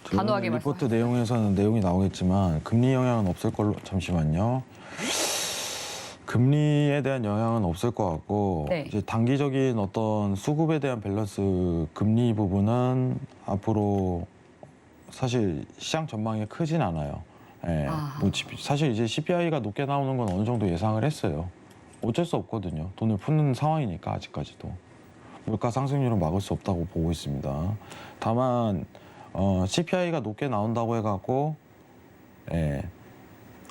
단호하게
리포트
말씀하셨어요.
내용에서는 내용이 나오겠지만 금리 영향은 없을 걸로. 잠시만요. 금리에 대한 영향은 없을 것 같고
네.
이제 단기적인 어떤 수급에 대한 밸런스 금리 부분은 앞으로 사실 시장 전망이 크진 않아요. 예, 사실 이제 CPI가 높게 나오는 건 어느 정도 예상을 했어요. 어쩔 수 없거든요. 돈을 푸는 상황이니까 아직까지도. 물가 상승률은 막을 수 없다고 보고 있습니다. 다만 CPI가 높게 나온다고 해갖고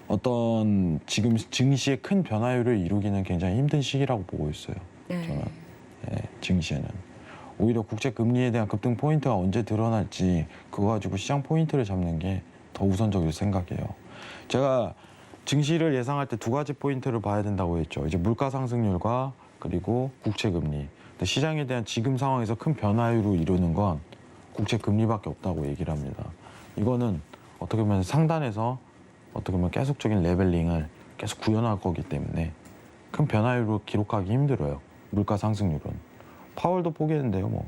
어떤 지금 증시의 큰 변화율을 이루기는 굉장히 힘든 시기라고 보고 있어요. 저는 증시에는 오히려 국채 금리에 대한 급등 포인트가 언제 드러날지 그거 가지고 시장 포인트를 잡는 게 더 우선적일 생각이에요. 제가 증시를 예상할 때 두 가지 포인트를 봐야 된다고 했죠. 이제 물가 상승률과 그리고 국채 금리. 근데 시장에 대한 지금 상황에서 큰 변화율을 이루는 건 국채 금리밖에 없다고 얘기를 합니다. 이거는 어떻게 보면 상단에서 어떻게 보면 계속적인 레벨링을 계속 구현할 거기 때문에 큰 변화율을 기록하기 힘들어요. 물가 상승률은. 파월도 포기했는데요, 뭐.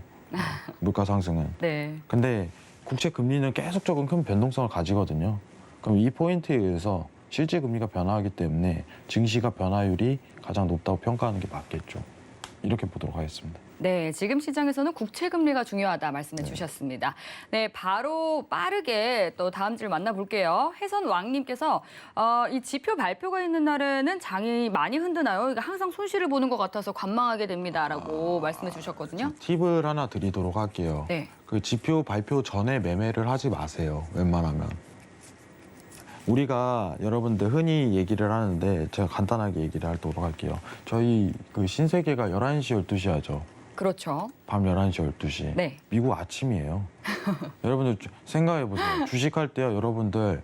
물가 상승은.
네.
근데 국채 금리는 계속적인 큰 변동성을 가지거든요. 그럼 이 포인트에 의해서 실제 금리가 변화하기 때문에 증시가 변화율이 가장 높다고 평가하는 게 맞겠죠. 이렇게 보도록 하겠습니다.
네, 지금 시장에서는 국채 금리가 중요하다 말씀해 주셨습니다. 네, 바로 빠르게 또 다음 질문 만나볼게요. 혜선왕님께서 이 지표 발표가 있는 날에는 장이 많이 흔드나요? 그러니까 항상 손실을 보는 것 같아서 관망하게 됩니다라고 말씀해 주셨거든요.
팁을 하나 드리도록 할게요.
네.
그 지표 발표 전에 매매를 하지 마세요. 웬만하면. 우리가 여러분들 흔히 얘기를 하는데 제가 간단하게 얘기를 하도록 할게요. 저희 그 신세계가 11시, 12시 하죠.
그렇죠.
밤 11시, 12시.
네.
미국 아침이에요. 여러분들 생각해 보세요. 주식할 때요. 여러분들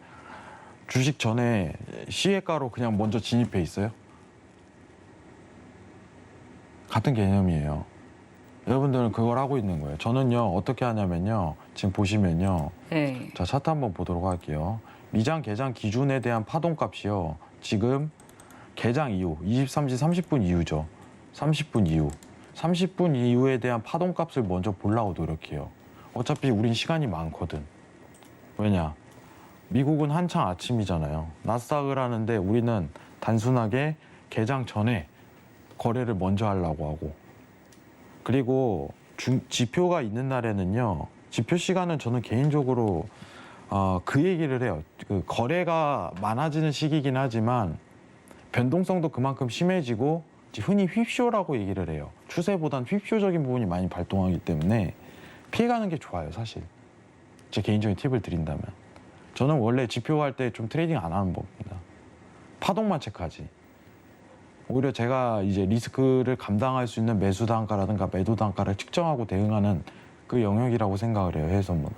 주식 전에 시외가로 그냥 먼저 진입해 있어요? 같은 개념이에요. 여러분들은 그걸 하고 있는 거예요. 저는요. 어떻게 하냐면요. 지금 보시면요.
네.
자, 차트 한번 보도록 할게요. 미장 개장 기준에 대한 파동값이요. 지금 개장 이후 23시 30분 이후죠. 30분 이후. 30분 이후에 대한 파동값을 먼저 보려고 노력해요. 어차피 우린 시간이 많거든. 왜냐? 미국은 한창 아침이잖아요. 나스닥을 하는데 우리는 단순하게 개장 전에 거래를 먼저 하려고 하고. 그리고 지표가 있는 날에는요. 지표 시간은 저는 개인적으로 그 얘기를 해요. 그 거래가 많아지는 시기이긴 하지만 변동성도 그만큼 심해지고 흔히 휩쇼라고 얘기를 해요. 추세보단 휩쇼적인 부분이 많이 발동하기 때문에 피해가는 게 좋아요, 사실. 제 개인적인 팁을 드린다면. 저는 원래 지표할 때 좀 트레이딩 안 하는 법입니다. 파동만 체크하지. 오히려 제가 이제 리스크를 감당할 수 있는 매수 단가라든가 매도 단가를 측정하고 대응하는 그 영역이라고 생각을 해요, 해외 선물은.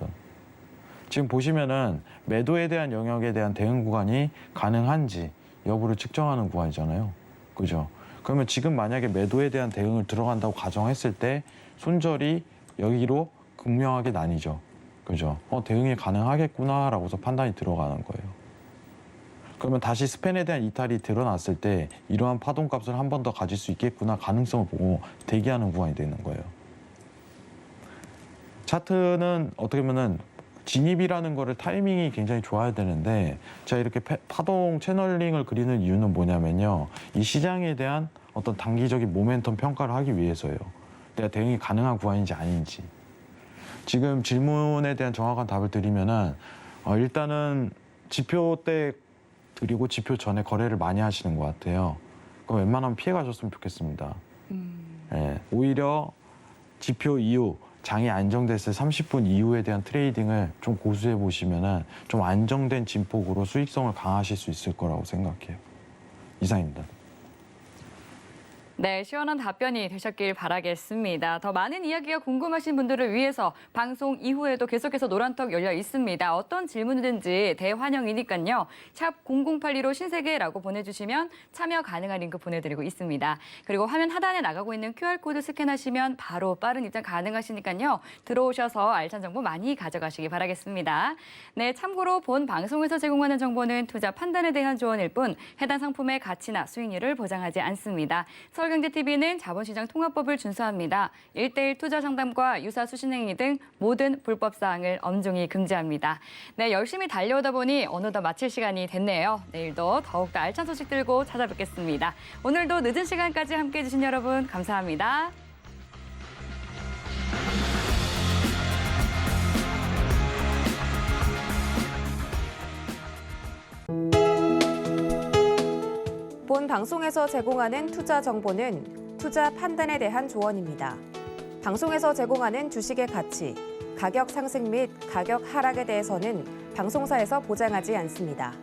지금 보시면은 매도에 대한 영역에 대한 대응 구간이 가능한지 여부를 측정하는 구간이잖아요. 그죠? 그러면 지금 만약에 매도에 대한 대응을 들어간다고 가정했을 때 손절이 여기로 극명하게 나뉘죠. 그죠? 대응이 가능하겠구나라고서 판단이 들어가는 거예요. 그러면 다시 스팬에 대한 이탈이 드러났을 때 이러한 파동값을 한 번 더 가질 수 있겠구나 가능성을 보고 대기하는 구간이 되는 거예요. 차트는 어떻게 보면은 진입이라는 거를 타이밍이 굉장히 좋아야 되는데 제가 이렇게 파동 채널링을 그리는 이유는 뭐냐면요. 이 시장에 대한 어떤 단기적인 모멘텀 평가를 하기 위해서예요. 내가 대응이 가능한 구간인지 아닌지. 지금 질문에 대한 정확한 답을 드리면은 일단은 지표 때 그리고 지표 전에 거래를 많이 하시는 것 같아요. 그럼 웬만하면 피해 가셨으면 좋겠습니다. 네, 오히려 지표 이후 장이 안정됐을 30분 이후에 대한 트레이딩을 좀 고수해 보시면은 좀 안정된 진폭으로 수익성을 강화하실 수 있을 거라고 생각해요. 이상입니다.
네, 시원한 답변이 되셨길 바라겠습니다. 더 많은 이야기가 궁금하신 분들을 위해서 방송 이후에도 계속해서 노란턱 열려 있습니다. 어떤 질문이든지 대환영이니까요. 샵 0082로 신세계라고 보내주시면 참여 가능한 링크 보내드리고 있습니다. 그리고 화면 하단에 나가고 있는 QR코드 스캔하시면 바로 빠른 입장 가능하시니까요. 들어오셔서 알찬 정보 많이 가져가시기 바라겠습니다. 네, 참고로 본 방송에서 제공하는 정보는 투자 판단에 대한 조언일 뿐 해당 상품의 가치나 수익률을 보장하지 않습니다. 서울경제TV는 자본시장 통합법을 준수합니다. 1:1 투자 상담과 유사 수신행위 등 모든 불법 사항을 엄중히 금지합니다. 네, 열심히 달려오다 보니 어느덧 마칠 시간이 됐네요. 내일도 더욱더 알찬 소식 들고 찾아뵙겠습니다. 오늘도 늦은 시간까지 함께해 주신 여러분 감사합니다.
본 방송에서 제공하는 투자 정보는 투자 판단에 대한 조언입니다. 방송에서 제공하는 주식의 가치, 가격 상승 및 가격 하락에 대해서는 방송사에서 보장하지 않습니다.